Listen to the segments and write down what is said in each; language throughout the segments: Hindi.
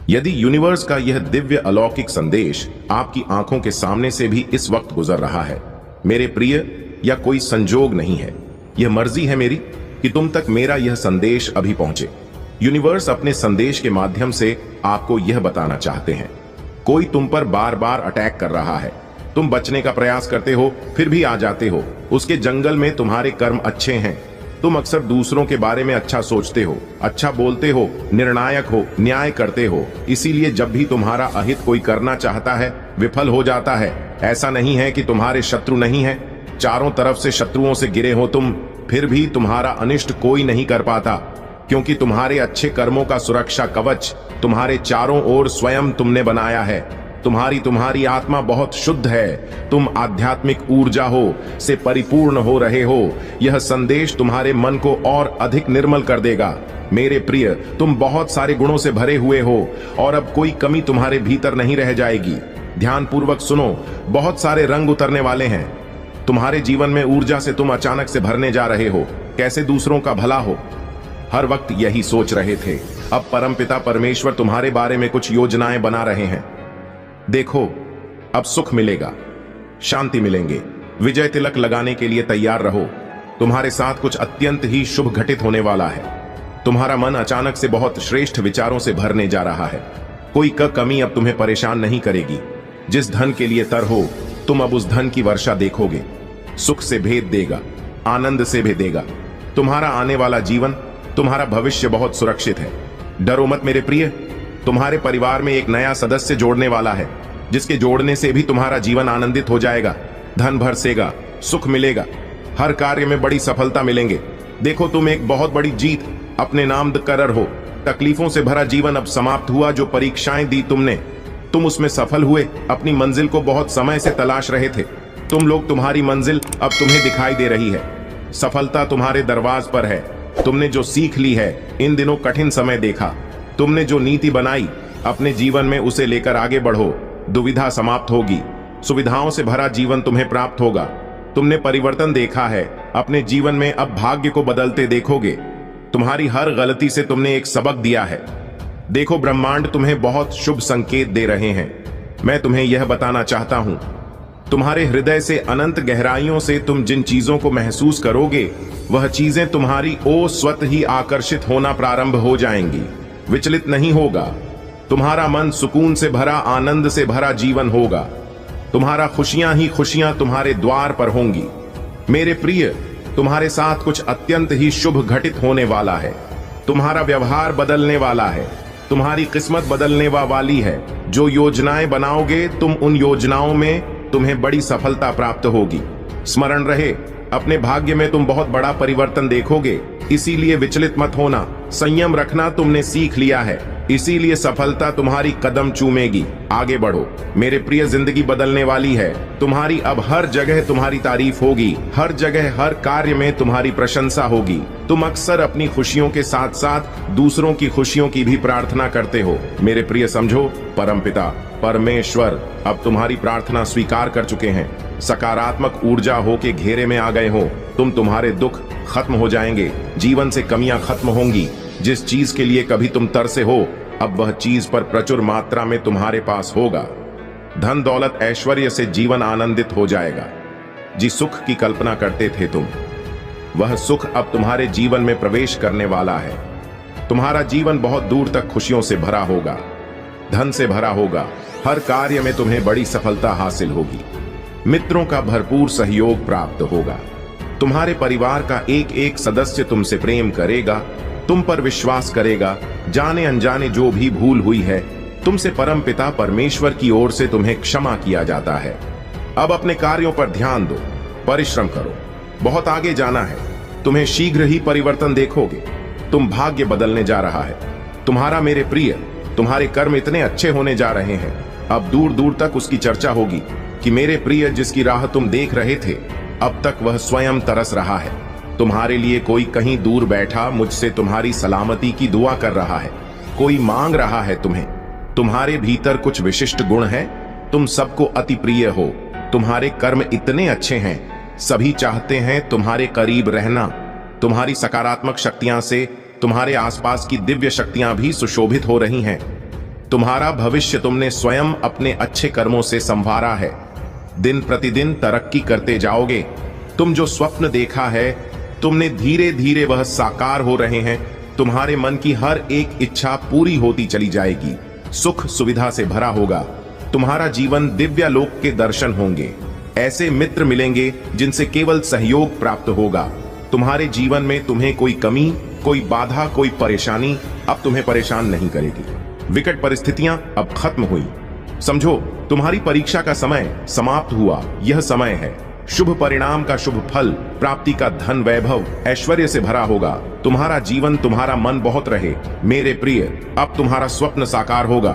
यदि यूनिवर्स का यह दिव्य अलौकिक संदेश आपकी आंखों के सामने से भी इस वक्त गुजर रहा है, मेरे प्रिय, या कोई संजोग नहीं है, यह मर्जी है मेरी कि तुम तक मेरा यह संदेश अभी पहुंचे। यूनिवर्स अपने संदेश के माध्यम से आपको यह बताना चाहते हैं, कोई तुम पर बार बार अटैक कर रहा है, तुम बचने का प्रयास करते हो फिर भी आ जाते हो। उसके जंगल में तुम्हारे कर्म अच्छे हैं, तुम अक्सर दूसरों के बारे में अच्छा सोचते हो, अच्छा बोलते हो, निर्णायक हो, न्याय करते हो। इसीलिए जब भी तुम्हारा अहित कोई करना चाहता है विफल हो जाता है। ऐसा नहीं है कि तुम्हारे शत्रु नहीं है, चारों तरफ से शत्रुओं से घिरे हो तुम, फिर भी तुम्हारा अनिष्ट कोई नहीं कर पाता, क्योंकि तुम्हारे अच्छे कर्मों का सुरक्षा कवच तुम्हारे चारों ओर स्वयं तुमने बनाया है। तुम्हारी आत्मा बहुत शुद्ध है, तुम आध्यात्मिक ऊर्जा हो से परिपूर्ण हो रहे हो। यह संदेश तुम्हारे मन को और अधिक निर्मल कर देगा। मेरे प्रिय, तुम बहुत सारे गुणों से भरे हुए हो और अब कोई कमी तुम्हारे भीतर नहीं रह जाएगी। ध्यानपूर्वक सुनो, बहुत सारे रंग उतरने वाले हैं तुम्हारे जीवन में। ऊर्जा से तुम अचानक से भरने जा रहे हो, कैसे दूसरों का भला हो। हर वक्त यही सोच रहे थे, अब परमपिता परमेश्वर तुम्हारे बारे में कुछ योजनाएं बना रहे हैं। देखो, अब सुख मिलेगा, शांति मिलेंगे। विजय तिलक लगाने के लिए तैयार रहो, तुम्हारे साथ कुछ अत्यंत ही शुभ घटित होने वाला है। तुम्हारा मन अचानक से बहुत श्रेष्ठ विचारों से भरने जा रहा है। कोई कमी अब तुम्हें परेशान नहीं करेगी। जिस धन के लिए तर हो, तुम अब उस धन की वर्षा देखोगे। सुख से भेद देगा, आनंद से भेदेगा। तुम्हारा आने वाला जीवन, तुम्हारा भविष्य बहुत सुरक्षित है। डरो मत मेरे प्रिय, तुम्हारे परिवार में एक नया सदस्य जोड़ने वाला है, जिसके जोड़ने से भी तुम्हारा जीवन आनंदित हो जाएगा। धन बरसेगा, सुख मिलेगा, हर कार्य में बड़ी सफलता मिलेंगे। देखो, तुम एक बहुत बड़ी जीत अपने नाम कर हो। तकलीफों से भरा जीवन अब समाप्त हुआ। जो परीक्षाएं दी तुमने, तुम उसमें सफल हुए। अपनी मंजिल को बहुत समय से तलाश रहे थे तुम लोग, तुम्हारी मंजिल अब तुम्हें दिखाई दे रही है। सफलता तुम्हारे दरवाज पर है। तुमने जो सीख ली है, इन दिनों कठिन समय देखा, तुमने जो नीति बनाई अपने जीवन में, उसे लेकर आगे बढ़ो। दुविधा समाप्त होगी, सुविधाओं से भरा जीवन तुम्हें प्राप्त होगा। तुमने परिवर्तन देखा है अपने जीवन में, अब भाग्य को बदलते देखोगे। तुम्हारी हर गलती से तुमने एक सबक दिया है। देखो, ब्रह्मांड तुम्हें बहुत शुभ संकेत दे रहे हैं। मैं तुम्हें यह बताना चाहता हूं, तुम्हारे हृदय से अनंत गहराइयों से तुम जिन चीजों को महसूस करोगे, वह चीजें तुम्हारी ओर स्वतः ही आकर्षित होना प्रारंभ हो जाएंगी। विचलित नहीं होगा। तुम्हारा मन सुकून से भरा, आनंद से भरा जीवन होगा। तुम्हारा खुशियां ही खुशियां तुम्हारे द्वार पर होंगी। मेरे प्रिय, तुम्हारे साथ कुछ अत्यंत ही शुभ घटित होने वाला है। तुम्हारा व्यवहार बदलने वाला है, तुम्हारी किस्मत बदलने वाली है। जो योजनाएं बनाओगे तुम, उन योजनाओं में तुम्हें बड़ी सफलता प्राप्त होगी। स्मरण रहे, अपने भाग्य में तुम बहुत बड़ा परिवर्तन देखोगे। इसीलिए विचलित मत होना, संयम रखना तुमने सीख लिया है। इसीलिए सफलता तुम्हारी कदम चूमेगी। आगे बढ़ो मेरे प्रिय, जिंदगी बदलने वाली है तुम्हारी। अब हर जगह तुम्हारी तारीफ होगी, हर जगह हर कार्य में तुम्हारी प्रशंसा होगी। तुम अक्सर अपनी खुशियों के साथ साथ दूसरों की खुशियों की भी प्रार्थना करते हो। मेरे प्रिय, समझो, परमपिता परमेश्वर अब तुम्हारी प्रार्थना स्वीकार कर चुके हैं। सकारात्मक ऊर्जा हो के घेरे में आ गए हो। तुम्हारे दुख खत्म हो जाएंगे, जीवन से कमियां खत्म होंगी। जिस चीज के लिए कभी तुम तरसे हो, अब वह चीज पर प्रचुर मात्रा में तुम्हारे पास होगा। धन दौलत ऐश्वर्य से जीवन आनंदित हो जाएगा। जिस सुख की कल्पना करते थे तुम, वह सुख अब तुम्हारे जीवन में प्रवेश करने वाला है। तुम्हारा जीवन बहुत दूर तक खुशियों से भरा होगा, धन से भरा होगा। हर कार्य में तुम्हें बड़ी सफलता हासिल होगी। मित्रों का भरपूर सहयोग प्राप्त होगा। तुम्हारे परिवार का एक एक सदस्य तुमसे प्रेम करेगा, तुम पर विश्वास करेगा। जाने अनजाने जो भी भूल हुई है, तुमसे परमपिता परमेश्वर की ओर से तुम्हें क्षमा किया जाता है। अब अपने कार्यों पर ध्यान दो, परिश्रम करो, बहुत आगे जाना है। तुम्हें शीघ्र ही परिवर्तन देखोगे। तुम भाग्य बदलने जा रहा है तुम्हारा। मेरे प्रिय, तुम्हारे कर्म इतने अच्छे होने जा रहे हैं, अब दूर दूर तक उसकी चर्चा होगी कि मेरे प्रिय, जिसकी राह तुम देख रहे थे, अब तक वह स्वयं तरस रहा है। तुम्हारे लिए कोई कहीं दूर बैठा मुझसे तुम्हारी सलामती की दुआ कर रहा है। कोई मांग रहा है तुम्हें। तुम्हारे भीतर कुछ विशिष्ट गुण है, तुम सबको अति प्रिय हो। तुम्हारे कर्म इतने अच्छे हैं, सभी चाहते हैं तुम्हारे करीब रहना। तुम्हारी सकारात्मक शक्तियां से तुम्हारे आसपास की दिव्य शक्तियां भी सुशोभित हो रही हैं। तुम्हारा भविष्य तुमने स्वयं अपने अच्छे कर्मों से संवारा है। दिन प्रतिदिन तरक्की करते जाओगे। तुम जो स्वप्न देखा है, तुमने धीरे धीरे वह साकार हो रहे हैं। तुम्हारे मन की हर एक इच्छा पूरी होती चली जाएगी। सुख सुविधा से भरा होगा। तुम्हारा जीवन दिव्यालोक के दर्शन होंगे। ऐसे मित्र मिलेंगे जिनसे केवल सहयोग प्राप्त होगा। तुम्हारे जीवन में तुम्हें कोई कमी, कोई बाधा, कोई परेशानी अब तुम्हें परेशान नहीं करेगी। विकट परिस्थितियां अब खत्म हुई। समझो, तुम्हारी परीक्षा का समय समाप्त हुआ। यह समय है शुभ परिणाम का, शुभ फल प्राप्ति का। धन वैभव ऐश्वर्य से भरा होगा। तुम्हारा जीवन, तुम्हारा मन बहुत रहे। मेरे प्रिय, अब तुम्हारा स्वप्न साकार होगा।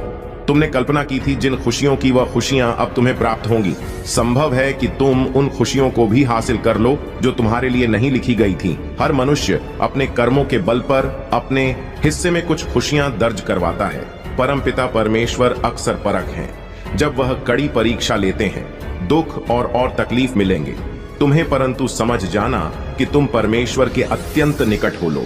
तुमने कल्पना की थी जिन खुशियों की, वह खुशियां अब तुम्हें प्राप्त होंगी। संभव है कि तुम उन खुशियों को भी हासिल कर लो जो तुम्हारे लिए नहीं लिखी गई थी। हर मनुष्य अपने कर्मों के बल पर अपने हिस्से में कुछ खुशियां दर्ज करवाता है। परमपिता परमेश्वर अक्सर परख हैं। जब वह कड़ी परीक्षा लेते हैं, दुख और तकलीफ मिलेंगे तुम्हें, परंतु समझ जाना कि तुम परमेश्वर के अत्यंत निकट हो लो।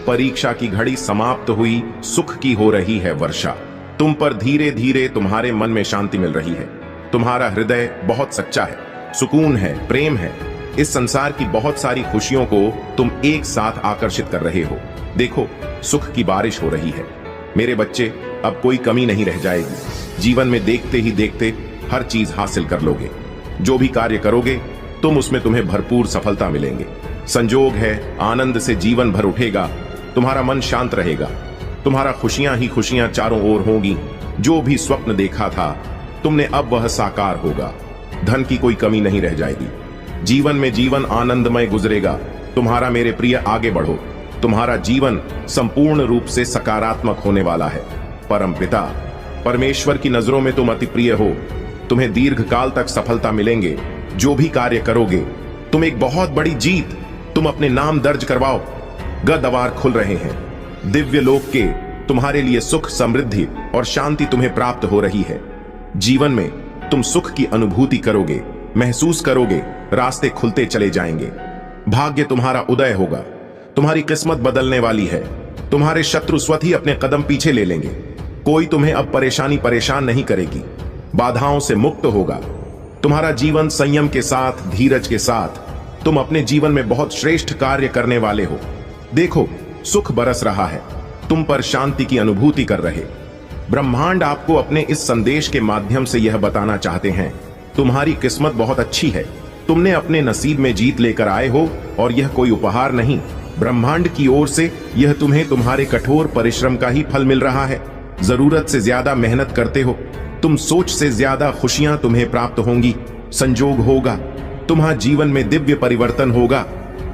परीक्षा की घड़ी समाप्त हुई, सुख की हो रही है वर्षा। तुम पर धीरे धीरे तुम्हारे मन में शांति मिल रही है। तुम्हारा हृदय बहुत सच्चा है, सुकून है, प्रेम है। इस संसार की बहुत सारी खुशियों को तुम एक साथ आकर्षित कर रहे हो। देखो, सुख की बारिश हो रही है। मेरे बच्चे, अब कोई कमी नहीं रह जाएगी। जीवन में देखते ही देखते हर चीज हासिल कर लोगे। जो भी कार्य करोगे तुम, उसमें तुम्हें भरपूर सफलता मिलेंगे। संजोग है, आनंद से जीवन भर उठेगा। तुम्हारा मन शांत रहेगा। तुम्हारा खुशियां ही खुशियां चारों ओर होंगी। जो भी स्वप्न देखा था तुमने, अब वह साकार होगा। धन की कोई कमी नहीं रह जाएगी। जीवन में जीवन आनंदमय गुजरेगा। तुम्हारा मेरे प्रिय आगे बढ़ो। तुम्हारा जीवन संपूर्ण रूप से सकारात्मक होने वाला है। परम पिता परमेश्वर की नजरों में तुम अति प्रिय हो। तुम्हें दीर्घ काल तक सफलता मिलेंगे। जो भी कार्य करोगे तुम, एक बहुत बड़ी जीत तुम अपने नाम दर्ज करवाओ। गद्वार खुल रहे हैं। दिव्य लोक के तुम्हारे लिए सुख, समृद्धि और शांति तुम्हें प्राप्त हो रही है। जीवन में तुम सुख की अनुभूति करोगे, महसूस करोगे। रास्ते खुलते चले जाएंगे। भाग्य तुम्हारा उदय होगा। तुम्हारी किस्मत बदलने वाली है। तुम्हारे शत्रु स्वतः ही अपने कदम पीछे ले लेंगे। कोई तुम्हें अब परेशान नहीं करेगी। बाधाओं से मुक्त होगा। तुम्हारा जीवन संयम के साथ, धीरज के साथ, तुम अपने जीवन में बहुत श्रेष्ठ कार्य करने वाले हो। देखो, सुख बरस रहा है। तुम पर शांति की अनुभूति कर रहे। ब्रह्मांड आपको अपने इस संदेश के माध्यम से यह बताना चाहते हैं, तुम्हारी किस्मत बहुत अच्छी है। तुमने अपने नसीब में जीत लेकर आए हो और यह कोई उपहार नहीं, ब्रह्मांड की ओर से यह तुम्हें तुम्हारे कठोर परिश्रम का ही फल मिल रहा है। जरूरत से ज्यादा मेहनत करते हो तुम, सोच से ज्यादा खुशियां तुम्हें प्राप्त होंगी। संजोग होगा, तुम्हारे जीवन में दिव्य परिवर्तन होगा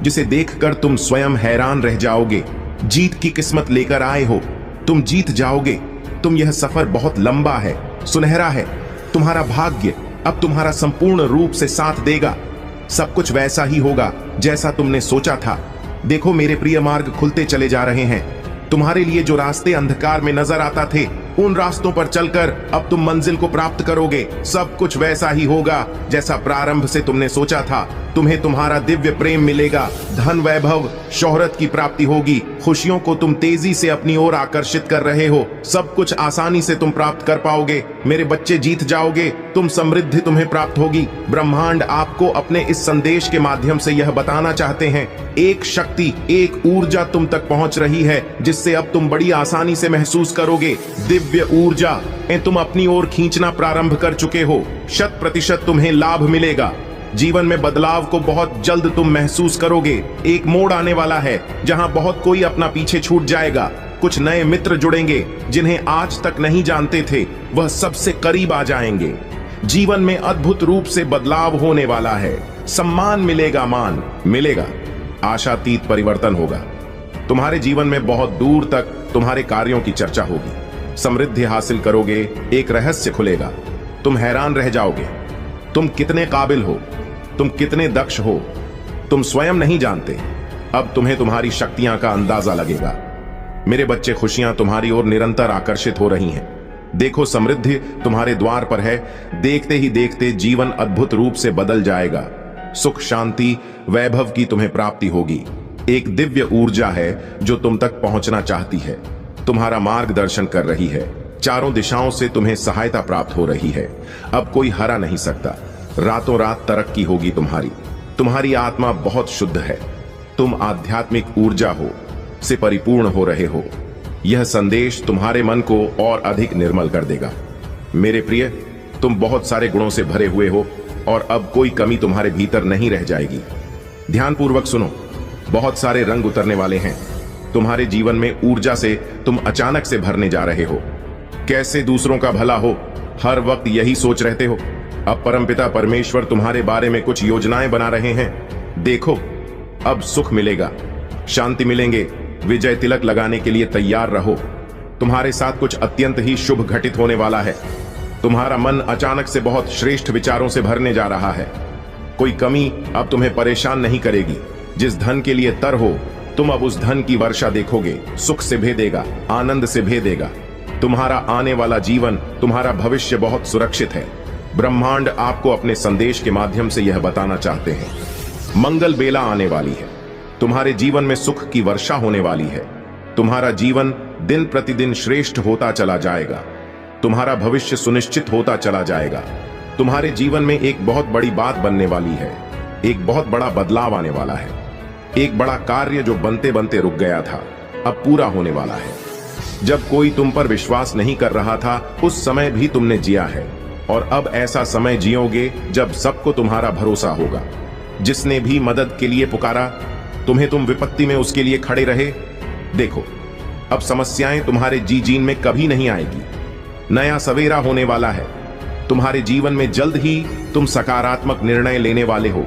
जिसे देखकर तुम स्वयं हैरान रह जाओगे। जीत की किस्मत लेकर आए हो, तुम जीत जाओगे। तुम, यह सफर बहुत लंबा है, सुनहरा है। तुम्हारा भाग्य अब तुम्हारा संपूर्ण रूप से साथ देगा। सब कुछ वैसा ही होगा जैसा तुमने सोचा था। देखो मेरे प्रिय, मार्ग खुलते चले जा रहे हैं। तुम्हारे लिए जो रास्ते अंधकार में नजर आता थे, उन रास्तों पर चलकर अब तुम मंजिल को प्राप्त करोगे। सब कुछ वैसा ही होगा जैसा प्रारंभ से तुमने सोचा था। तुम्हें तुम्हारा दिव्य प्रेम मिलेगा। धन, वैभव, शोहरत की प्राप्ति होगी। खुशियों को तुम तेजी से अपनी ओर आकर्षित कर रहे हो। सब कुछ आसानी से तुम प्राप्त कर पाओगे। मेरे बच्चे, जीत जाओगे। तुम, समृद्धि तुम्हें प्राप्त होगी। ब्रह्मांड आपको अपने इस संदेश के माध्यम से यह बताना चाहते हैं, एक शक्ति, एक ऊर्जा तुम तक पहुंच रही है जिससे अब तुम बड़ी आसानी से महसूस करोगे। दिव्य ऊर्जा तुम अपनी ओर खींचना प्रारंभ कर चुके हो। 100% तुम्हें लाभ मिलेगा। जीवन में बदलाव को बहुत जल्द तुम महसूस करोगे। एक मोड़ आने वाला है जहां बहुत कोई अपना पीछे छूट जाएगा। कुछ नए मित्र जुड़ेंगे जिन्हें आज तक नहीं जानते थे, वह सबसे करीब आ जाएंगे। जीवन में अद्भुत रूप से बदलाव होने वाला है। सम्मान मिलेगा, मान मिलेगा। आशातीत परिवर्तन होगा। तुम्हारे जीवन में बहुत दूर तक तुम्हारे कार्यों की चर्चा होगी। समृद्धि हासिल करोगे। एक रहस्य खुलेगा। तुम हैरान रह जाओगे। तुम कितने काबिल हो, तुम कितने दक्ष हो, तुम स्वयं नहीं जानते। अब तुम्हें तुम्हारी शक्तियां का अंदाजा लगेगा। मेरे बच्चे, खुशियां तुम्हारी ओर निरंतर आकर्षित हो रही हैं। देखो, समृद्धि तुम्हारे द्वार पर है। देखते ही देखते जीवन अद्भुत रूप से बदल जाएगा। सुख, शांति, वैभव की तुम्हें प्राप्ति होगी। एक दिव्य ऊर्जा है जो तुम तक पहुंचना चाहती है, तुम्हारा मार्गदर्शन कर रही है। चारों दिशाओं से तुम्हें सहायता प्राप्त हो रही है। अब कोई हरा नहीं सकता। रातों रात तरक्की होगी तुम्हारी। तुम्हारी आत्मा बहुत शुद्ध है। तुम आध्यात्मिक ऊर्जा हो से परिपूर्ण हो रहे हो। यह संदेश तुम्हारे मन को और अधिक निर्मल कर देगा। मेरे प्रिय, तुम बहुत सारे गुणों से भरे हुए हो और अब कोई कमी तुम्हारे भीतर नहीं रह जाएगी। ध्यानपूर्वक सुनो, बहुत सारे रंग उतरने वाले हैं। तुम्हारे जीवन में ऊर्जा से तुम अचानक से भरने जा रहे हो। कैसे दूसरों का भला हो, हर वक्त यही सोच रहते हो। अब परमपिता परमेश्वर तुम्हारे बारे में कुछ योजनाएं बना रहे हैं। देखो, अब सुख मिलेगा, शांति मिलेंगे। विजय तिलक लगाने के लिए तैयार रहो। तुम्हारे साथ कुछ अत्यंत ही शुभ घटित होने वाला है। तुम्हारा मन अचानक से बहुत श्रेष्ठ विचारों से भरने जा रहा है। कोई कमी अब तुम्हें परेशान नहीं करेगी। जिस धन के लिए तर हो, तुम अब उस धन की वर्षा देखोगे। सुख से भेदेगा, आनंद से भेदेगा। तुम्हारा आने वाला जीवन, तुम्हारा भविष्य बहुत सुरक्षित है। ब्रह्मांड आपको अपने संदेश के माध्यम से यह बताना चाहते हैं। मंगल बेला आने वाली है। तुम्हारे जीवन में सुख की वर्षा होने वाली है। तुम्हारा जीवन दिन प्रतिदिन श्रेष्ठ होता चला जाएगा। तुम्हारा भविष्य सुनिश्चित होता चला जाएगा। तुम्हारे जीवन में एक बहुत बड़ी बात बनने वाली है। एक बहुत बड़ा बदलाव आने वाला है। एक बड़ा कार्य जो बनते बनते रुक गया था, अब पूरा होने वाला है। जब कोई तुम पर विश्वास नहीं कर रहा था, उस समय भी तुमने जिया है और अब ऐसा समय जियोगे जब सबको तुम्हारा भरोसा होगा। जिसने भी मदद के लिए पुकारा, तुम्हें तुम विपत्ति में उसके लिए खड़े रहे। देखो, अब समस्याएं तुम्हारे जीन में कभी नहीं आएगी। नया सवेरा होने वाला है। तुम्हारे जीवन में जल्द ही तुम सकारात्मक निर्णय लेने वाले हो।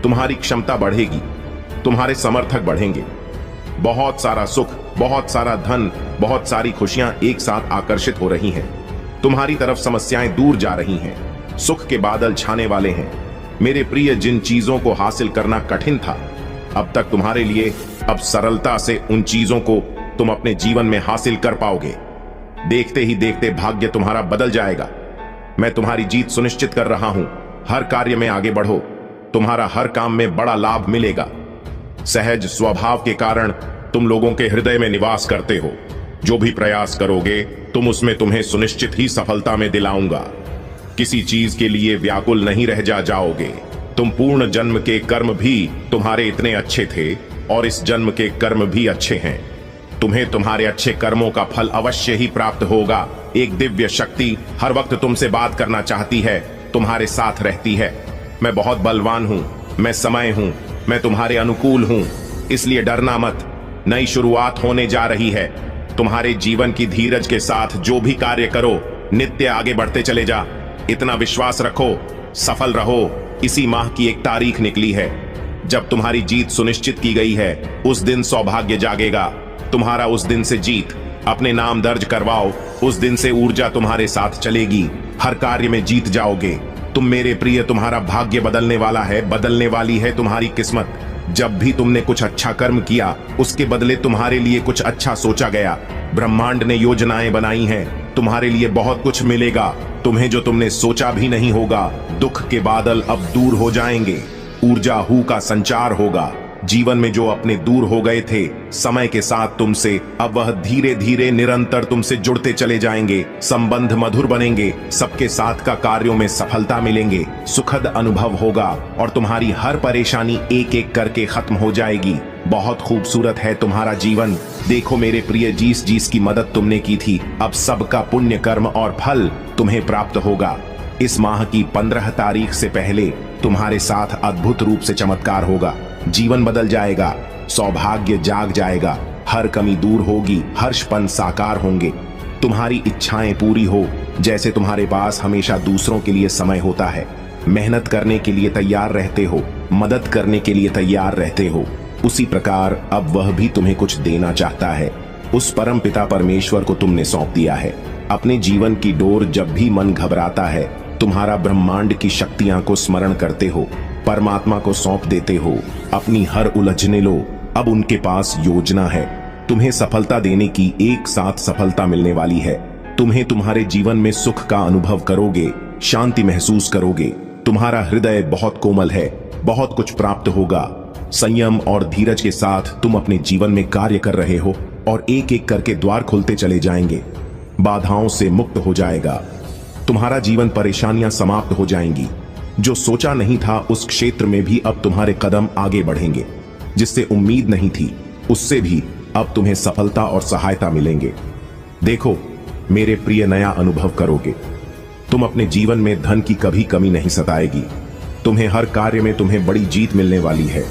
तुम्हारी क्षमता बढ़ेगी। तुम्हारे समर्थक बढ़ेंगे। बहुत सारा सुख, बहुत सारा धन, बहुत सारी खुशियां एक साथ आकर्षित हो रही हैं। तुम्हारी तरफ समस्याएं दूर जा रही हैं। सुख के बादल छाने वाले हैं। मेरे प्रिय, जिन चीजों को हासिल करना कठिन था, अब तक तुम्हारे लिए अब सरलता से उन चीजों को तुम अपने जीवन में हासिल कर पाओगे। देखते ही देखते भाग्य तुम्हारा बदल जाएगा। मैं तुम्हारी जीत सुनिश्चित कर रहा हूं। हर कार्य में आगे बढ़ो। तुम्हारा हर काम में बड़ा लाभ मिलेगा। सहज स्वभाव के कारण तुम लोगों के हृदय में निवास करते हो। जो भी प्रयास करोगे तुम उसमें तुम्हें सुनिश्चित ही सफलता में दिलाऊंगा। किसी चीज के लिए व्याकुल नहीं रह जाओगे। तुम पूर्ण जन्म के कर्म भी तुम्हारे इतने अच्छे थे और इस जन्म के कर्म भी अच्छे हैं। तुम्हें तुम्हारे अच्छे कर्मों का फल अवश्य ही प्राप्त होगा। एक दिव्य शक्ति हर वक्त तुमसे बात करना चाहती है, तुम्हारे साथ रहती है। मैं बहुत बलवान हूं, मैं समय हूं, मैं तुम्हारे अनुकूल हूं, इसलिए डरना मत। नई शुरुआत होने जा रही है। तुम्हारे जीवन की धीरज के साथ जो भी कार्य करो, नित्य आगे बढ़ते चले जा। इतना विश्वास रखो, सफल रहो। इसी माह की एक तारीख निकली है जब तुम्हारी जीत सुनिश्चित की गई है। उस दिन सौभाग्य जागेगा। तुम्हारा उस दिन से जीत अपने नाम दर्ज करवाओ। उस दिन से ऊर्जा तुम्हारे साथ चलेगी। हर कार्य में जीत जाओगे तुम। मेरे प्रिय, तुम्हारा भाग्य बदलने वाला है, बदलने वाली है तुम्हारी किस्मत। जब भी तुमने कुछ अच्छा कर्म किया, उसके बदले तुम्हारे लिए कुछ अच्छा सोचा गया। ब्रह्मांड ने योजनाएं बनाई हैं। तुम्हारे लिए बहुत कुछ मिलेगा, तुम्हें जो तुमने सोचा भी नहीं होगा। दुख के बादल अब दूर हो जाएंगे। ऊर्जा हू का संचार होगा। जीवन में जो अपने दूर हो गए थे, समय के साथ तुमसे अब वह धीरे धीरे निरंतर तुमसे जुड़ते चले जाएंगे। संबंध मधुर बनेंगे। सबके साथ का कार्यों में सफलता मिलेंगे। सुखद अनुभव होगा और तुम्हारी हर परेशानी एक एक करके खत्म हो जाएगी। बहुत खूबसूरत है तुम्हारा जीवन। देखो मेरे प्रिय, जिस की मदद तुमने की थी, अब सबका पुण्य कर्म और फल तुम्हें प्राप्त होगा। इस माह की 15 तारीख से पहले तुम्हारे साथ अद्भुत रूप से चमत्कार होगा। जीवन बदल जाएगा। सौभाग्य जाग जाएगा। हर कमी दूर होगी। हर्षपन साकार होंगे। तुम्हारी इच्छाएं पूरी हो। जैसे तुम्हारे पास हमेशा दूसरों के लिए समय होता है, मेहनत करने के लिए तैयार रहते हो, मदद करने के लिए तैयार रहते हो, उसी प्रकार अब वह भी तुम्हें कुछ देना चाहता है। उस परम पिता परमेश्वर को तुमने सौंप दिया है। अपने जीवन की डोर जब भी मन घबराता है, तुम्हारा ब्रह्मांड की शक्तियां को स्मरण करते हो, परमात्मा को सौंप देते हो। अपनी हर उलझने लो। अब उनके पास योजना है। तुम्हें सफलता देने की। एक साथ सफलता मिलने वाली है। तुम्हें तुम्हारे जीवन में सुख का अनुभव करोगे, शांति महसूस करोगे। तुम्हारा हृदय बहुत कोमल है। बहुत कुछ प्राप्त होगा। संयम और धीरज के साथ तुम अपने जीवन में कार्य कर रहे हो और एक एक करके द्वार खुलते चले जाएंगे। बाधाओं से मुक्त हो जाएगा। तुम्हारा जीवन परेशानियां समाप्त हो जाएंगी। जो सोचा नहीं था उस क्षेत्र में भी अब तुम्हारे कदम आगे बढ़ेंगे। जिससे उम्मीद नहीं थी उससे भी अब तुम्हें सफलता और सहायता मिलेंगे। देखो मेरे प्रिय, नया अनुभव करोगे। तुम अपने जीवन में धन की कभी कमी नहीं सताएगी। तुम्हें हर कार्य में तुम्हें बड़ी जीत मिलने वाली है।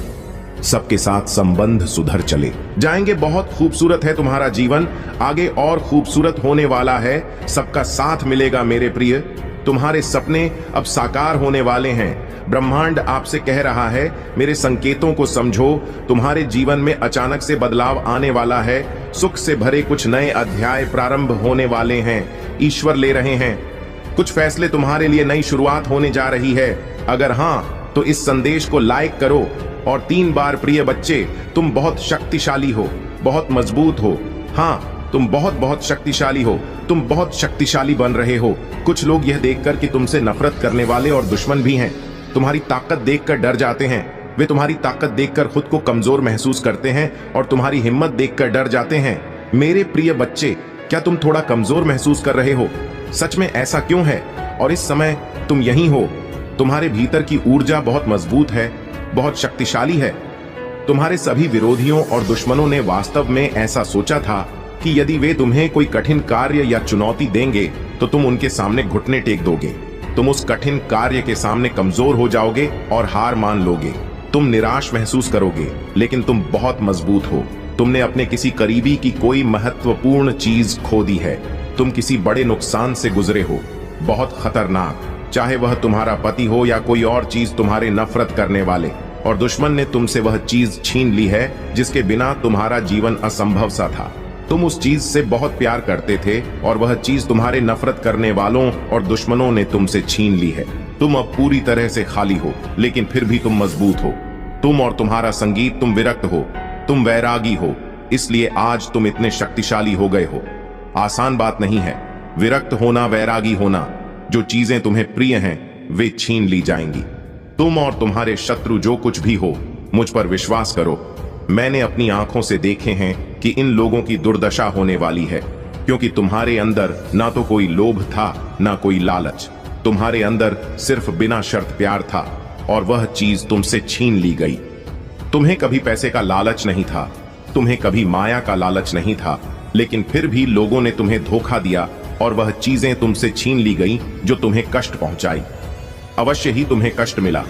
सबके साथ संबंध सुधर चले जाएंगे। बहुत खूबसूरत है तुम्हारा जीवन, आगे और खूबसूरत होने वाला है। सबका साथ मिलेगा मेरे प्रिय। तुम्हारे सपने अब साकार होने वाले हैं। ब्रह्मांड आपसे कह रहा है मेरे संकेतों को समझो। तुम्हारे जीवन में अचानक से बदलाव आने वाला है। सुख से भरे कुछ नए अध्याय प्रारंभ होने वाले हैं। ईश्वर ले रहे हैं कुछ फैसले। तुम्हारे लिए नई शुरुआत होने जा रही है। अगर हां तो इस संदेश को लाइक करो और 3 बार प्रिय बच्चे, तुम बहुत शक्तिशाली हो, बहुत मजबूत हो। हां, तुम बहुत बहुत शक्तिशाली हो। तुम बहुत शक्तिशाली बन रहे हो। कुछ लोग यह देखकर कि तुमसे नफरत करने वाले और दुश्मन भी हैं, तुम्हारी ताकत देखकर डर जाते हैं। वे तुम्हारी ताकत देखकर खुद को कमजोर महसूस करते हैं और तुम्हारी हिम्मत देखकर डर जाते हैं। मेरे प्रिय बच्चे, क्या तुम थोड़ा कमजोर महसूस कर रहे हो? सच में ऐसा क्यों है? और इस समय तुम यहीं हो। तुम्हारे भीतर की ऊर्जा बहुत मजबूत है, बहुत शक्तिशाली है। तुम्हारे सभी विरोधियों और दुश्मनों ने वास्तव में ऐसा सोचा था कि यदि वे तुम्हें कोई कठिन कार्य या चुनौती देंगे तो तुम उनके सामने घुटने टेक दोगे। तुम उस कठिन कार्य के सामने कमजोर हो जाओगे और हार मान लोगे। तुम निराश महसूस करोगे, लेकिन तुम बहुत मजबूत हो। तुमने अपने किसी करीबी की कोई महत्वपूर्ण चीज खो दी है। तुम किसी बड़े नुकसान से गुजरे हो, बहुत खतरनाक। चाहे वह तुम्हारा पति हो या कोई और चीज तुम्हारे नफरत करने वाले, और दुश्मन ने तुमसे वह चीज छीन ली है जिसके बिना तुम्हारा जीवन असंभव सा था। तुम उस चीज से बहुत प्यार करते थे और वह चीज तुम्हारे नफरत करने वालों और दुश्मनों ने तुमसे छीन ली है। तुम अब पूरी तरह से खाली हो, लेकिन फिर भी तुम मजबूत हो। तुम और तुम्हारा संगीत, तुम विरक्त हो, तुम वैरागी हो, इसलिए आज तुम इतने शक्तिशाली हो गए हो। आसान बात नहीं है विरक्त होना, वैरागी होना। जो चीजें तुम्हें प्रिय हैं वे छीन ली जाएंगी। तुम और तुम्हारे शत्रु जो कुछ भी हो, मुझ पर विश्वास करो। मैंने अपनी आंखों से देखे हैं कि इन लोगों की दुर्दशा होने वाली है, क्योंकि तुम्हारे अंदर ना तो कोई लोभ था ना कोई लालच। तुम्हारे अंदर सिर्फ बिना शर्त प्यार था और वह चीज तुमसे छीन ली गई। तुम्हें कभी पैसे का लालच नहीं था, तुम्हें कभी माया का लालच नहीं था, लेकिन फिर भी लोगों ने तुम्हें धोखा दिया और वह चीजें तुमसे छीन ली गई जो तुम्हें कष्ट पहुंचाई। अवश्य ही तुम्हें कष्ट मिला,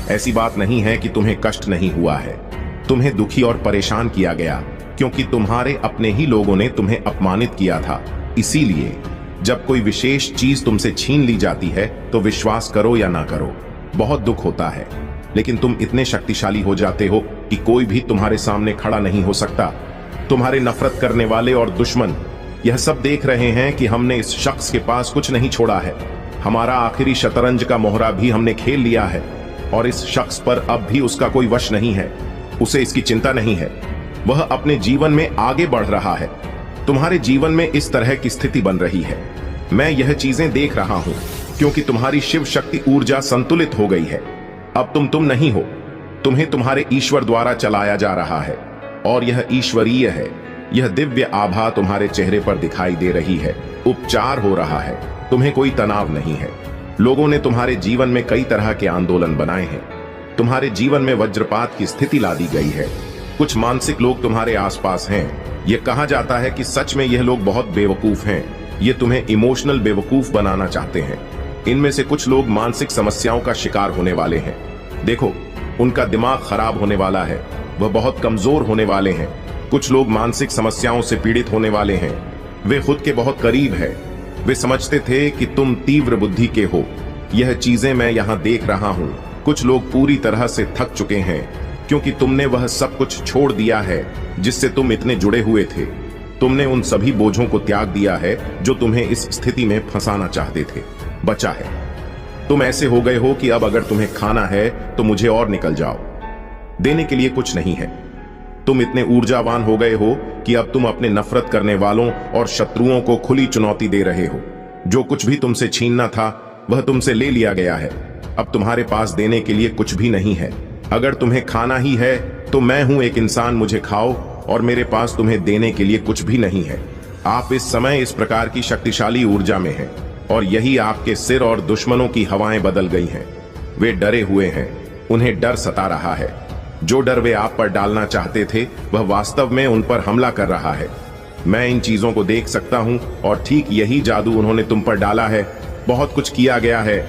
ऐसी बात नहीं है कि तुम्हें कष्ट नहीं हुआ है। तुम्हें दुखी और परेशान किया गया क्योंकि तुम्हारे अपने ही लोगों ने तुम्हें अपमानित किया था। इसीलिए जब कोई विशेष चीज तुमसे छीन ली जाती है तो विश्वास करो या ना करो, बहुत दुख होता है, लेकिन तुम इतने शक्तिशाली हो जाते हो कि कोई भी तुम्हारे सामने खड़ा नहीं हो सकता। तुम्हारे नफरत करने वाले और दुश्मन यह सब देख रहे हैं कि हमने इस शख्स के पास कुछ नहीं छोड़ा है। हमारा आखिरी शतरंज का मोहरा भी हमने खेल लिया है और इस शख्स पर अब भी उसका कोई वश नहीं है। उसे इसकी चिंता नहीं है, वह अपने जीवन में आगे बढ़ रहा है। तुम्हारे जीवन में इस तरह की स्थिति बन रही है। मैं यह चीजें देख रहा हूं क्योंकि तुम्हारी शिव शक्ति ऊर्जा संतुलित हो गई है। अब तुम नहीं हो, तुम्हें तुम्हारे ईश्वर द्वारा चलाया जा रहा है और यह ईश्वरीय है। यह दिव्य आभा तुम्हारे चेहरे पर दिखाई दे रही है। उपचार हो रहा है, तुम्हें कोई तनाव नहीं है। लोगों ने तुम्हारे जीवन में कई तरह के आंदोलन बनाए हैं। तुम्हारे जीवन में वज्रपात की स्थिति ला दी गई है। कुछ मानसिक लोग तुम्हारे आसपास हैं। यह कहा जाता है कि सच में यह लोग बहुत बेवकूफ हैं। ये तुम्हें इमोशनल बेवकूफ बनाना चाहते हैं। इनमें से कुछ लोग मानसिक समस्याओं का शिकार होने वाले हैं। देखो, उनका दिमाग खराब होने वाला है, वह बहुत कमजोर होने वाले हैं। कुछ लोग मानसिक समस्याओं से पीड़ित होने वाले हैं। वे खुद के बहुत करीब है। वे समझते थे कि तुम तीव्र बुद्धि के हो। यह चीजें मैं यहां देख रहा हूं। कुछ लोग पूरी तरह से थक चुके हैं क्योंकि तुमने वह सब कुछ छोड़ दिया है जिससे तुम इतने जुड़े हुए थे। तुमने उन सभी बोझों को त्याग दिया है जो तुम्हें इस स्थिति में फंसाना चाहते थे। बचा है, तुम ऐसे हो गए हो कि अब अगर तुम्हें खाना है तो मुझे और निकल जाओ। देने के लिए कुछ नहीं है। तुम इतने ऊर्जावान हो गए हो कि अब तुम अपने नफरत करने वालों और शत्रुओं को खुली चुनौती दे रहे हो। जो कुछ भी तुमसे छीनना था वह तुमसे ले लिया गया है। अब तुम्हारे पास देने के लिए कुछ भी नहीं है। अगर तुम्हें खाना ही है तो मैं हूं एक इंसान, मुझे खाओ, और मेरे पास तुम्हें देने के लिए कुछ भी नहीं है। आप इस समय इस प्रकार की शक्तिशाली ऊर्जा में हैं और यही आपके सिर और दुश्मनों की हवाएं बदल गई हैं। वे डरे हुए हैं, उन्हें डर सता रहा है। जो डर वे आप पर डालना चाहते थे वह वास्तव में उन पर हमला कर रहा है। मैं इन चीजों को देख सकता हूं और ठीक यही जादू उन्होंने तुम पर डाला है। बहुत कुछ किया गया है,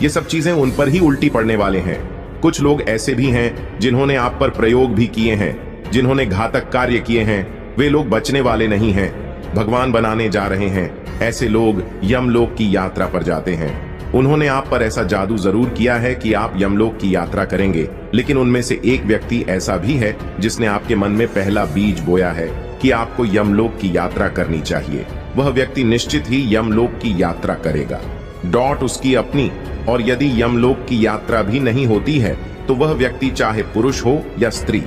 ये सब चीजें उन पर ही उल्टी पड़ने वाले हैं। कुछ लोग ऐसे भी हैं जिन्होंने आप पर प्रयोग भी किए हैं, जिन्होंने घातक कार्य किए हैं। वे लोग बचने वाले नहीं हैं, भगवान बनाने जा रहे हैं। ऐसे लोग यमलोक की यात्रा पर जाते हैं। उन्होंने आप पर ऐसा जादू जरूर किया है कि आप यमलोक की यात्रा करेंगे, लेकिन उनमें से एक व्यक्ति ऐसा भी है जिसने आपके मन में पहला बीज बोया है कि आपको यमलोक की यात्रा करनी चाहिए। वह व्यक्ति निश्चित ही यमलोक की यात्रा करेगा। डॉट उसकी अपनी, और यदि यमलोक की यात्रा भी नहीं होती है तो वह व्यक्ति चाहे पुरुष हो या स्त्री,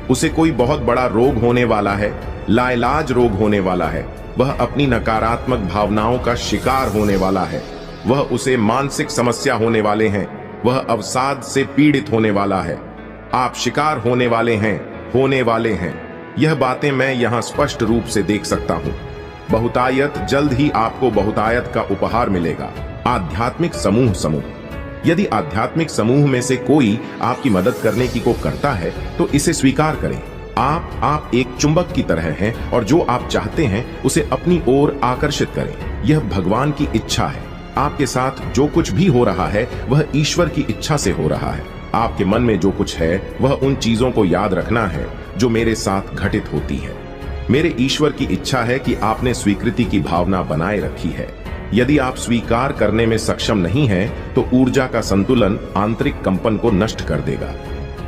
उसे कोई बहुत बड़ा रोग होने वाला है, लाइलाज रोग होने वाला है। वह अपनी नकारात्मक भावनाओं का शिकार होने वाला है। वह उसे मानसिक समस्या होने वाले हैं। वह अवसाद से पीड़ित होने वाला है। आप शिकार होने वाले हैं, होने वाले हैं। यह बातें मैं यहां स्पष्ट रूप से देख सकता हूं। बहुतायत, जल्द ही आपको बहुतायत का उपहार मिलेगा। आध्यात्मिक समूह। यदि आध्यात्मिक समूह में से कोई आपकी मदद करने की को करता है तो इसे स्वीकार करें। आप एक चुंबक की तरह हैं और जो आप चाहते हैं उसे अपनी ओर आकर्षित करें। यह भगवान की इच्छा है। आपके साथ जो कुछ भी हो रहा है वह ईश्वर की इच्छा से हो रहा है। आपके मन में जो कुछ है वह उन चीजों को याद रखना है जो मेरे साथ घटित होती है। मेरे ईश्वर की इच्छा है कि आपने स्वीकृति की भावना बनाए रखी है। यदि आप स्वीकार करने में सक्षम नहीं हैं, तो ऊर्जा का संतुलन आंतरिक कंपन को नष्ट कर देगा।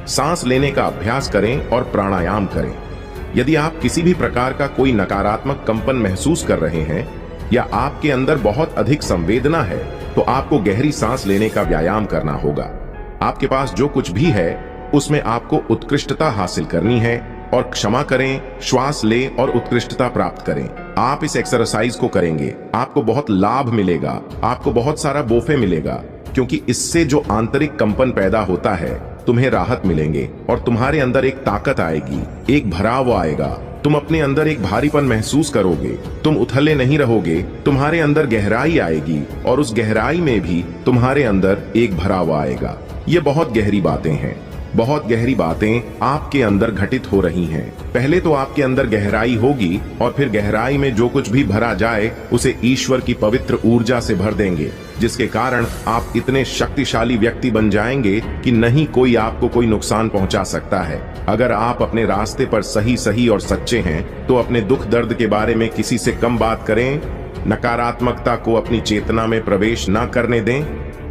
सांस लेने का अभ्यास करें और प्राणायाम करें। यदि आप किसी भी प्रकार का कोई नकारात्मक कंपन महसूस कर रहे हैं या आपके अंदर बहुत अधिक संवेदना है, तो आपको गहरी सांस लेने का व्यायाम करना होगा। आपके पास जो कुछ भी है उसमें आपको उत्कृष्टता हासिल करनी है और क्षमा करें, श्वास लें और उत्कृष्टता प्राप्त करें। आप इस एक्सरसाइज को करेंगे, आपको बहुत लाभ मिलेगा, आपको बहुत सारा बोफे मिलेगा, क्योंकि इससे जो आंतरिक कंपन पैदा होता है तुम्हें राहत मिलेंगे और तुम्हारे अंदर एक ताकत आएगी, एक भराव आएगा। तुम अपने अंदर एक भारीपन महसूस करोगे, तुम उथले नहीं रहोगे, तुम्हारे अंदर गहराई आएगी और उस गहराई में भी तुम्हारे अंदर एक भराव आएगा। ये बहुत गहरी बातें हैं, बहुत गहरी बातें आपके अंदर घटित हो रही हैं। पहले तो आपके अंदर गहराई होगी और फिर गहराई में जो कुछ भी भरा जाए उसे ईश्वर की पवित्र ऊर्जा से भर देंगे, जिसके कारण आप इतने शक्तिशाली व्यक्ति बन जाएंगे कि नहीं कोई आपको कोई नुकसान पहुंचा सकता है। अगर आप अपने रास्ते पर सही और सच्चे हैं तो अपने दुख दर्द के बारे में किसी से कम बात करें। नकारात्मकता को अपनी चेतना में प्रवेश न करने दें।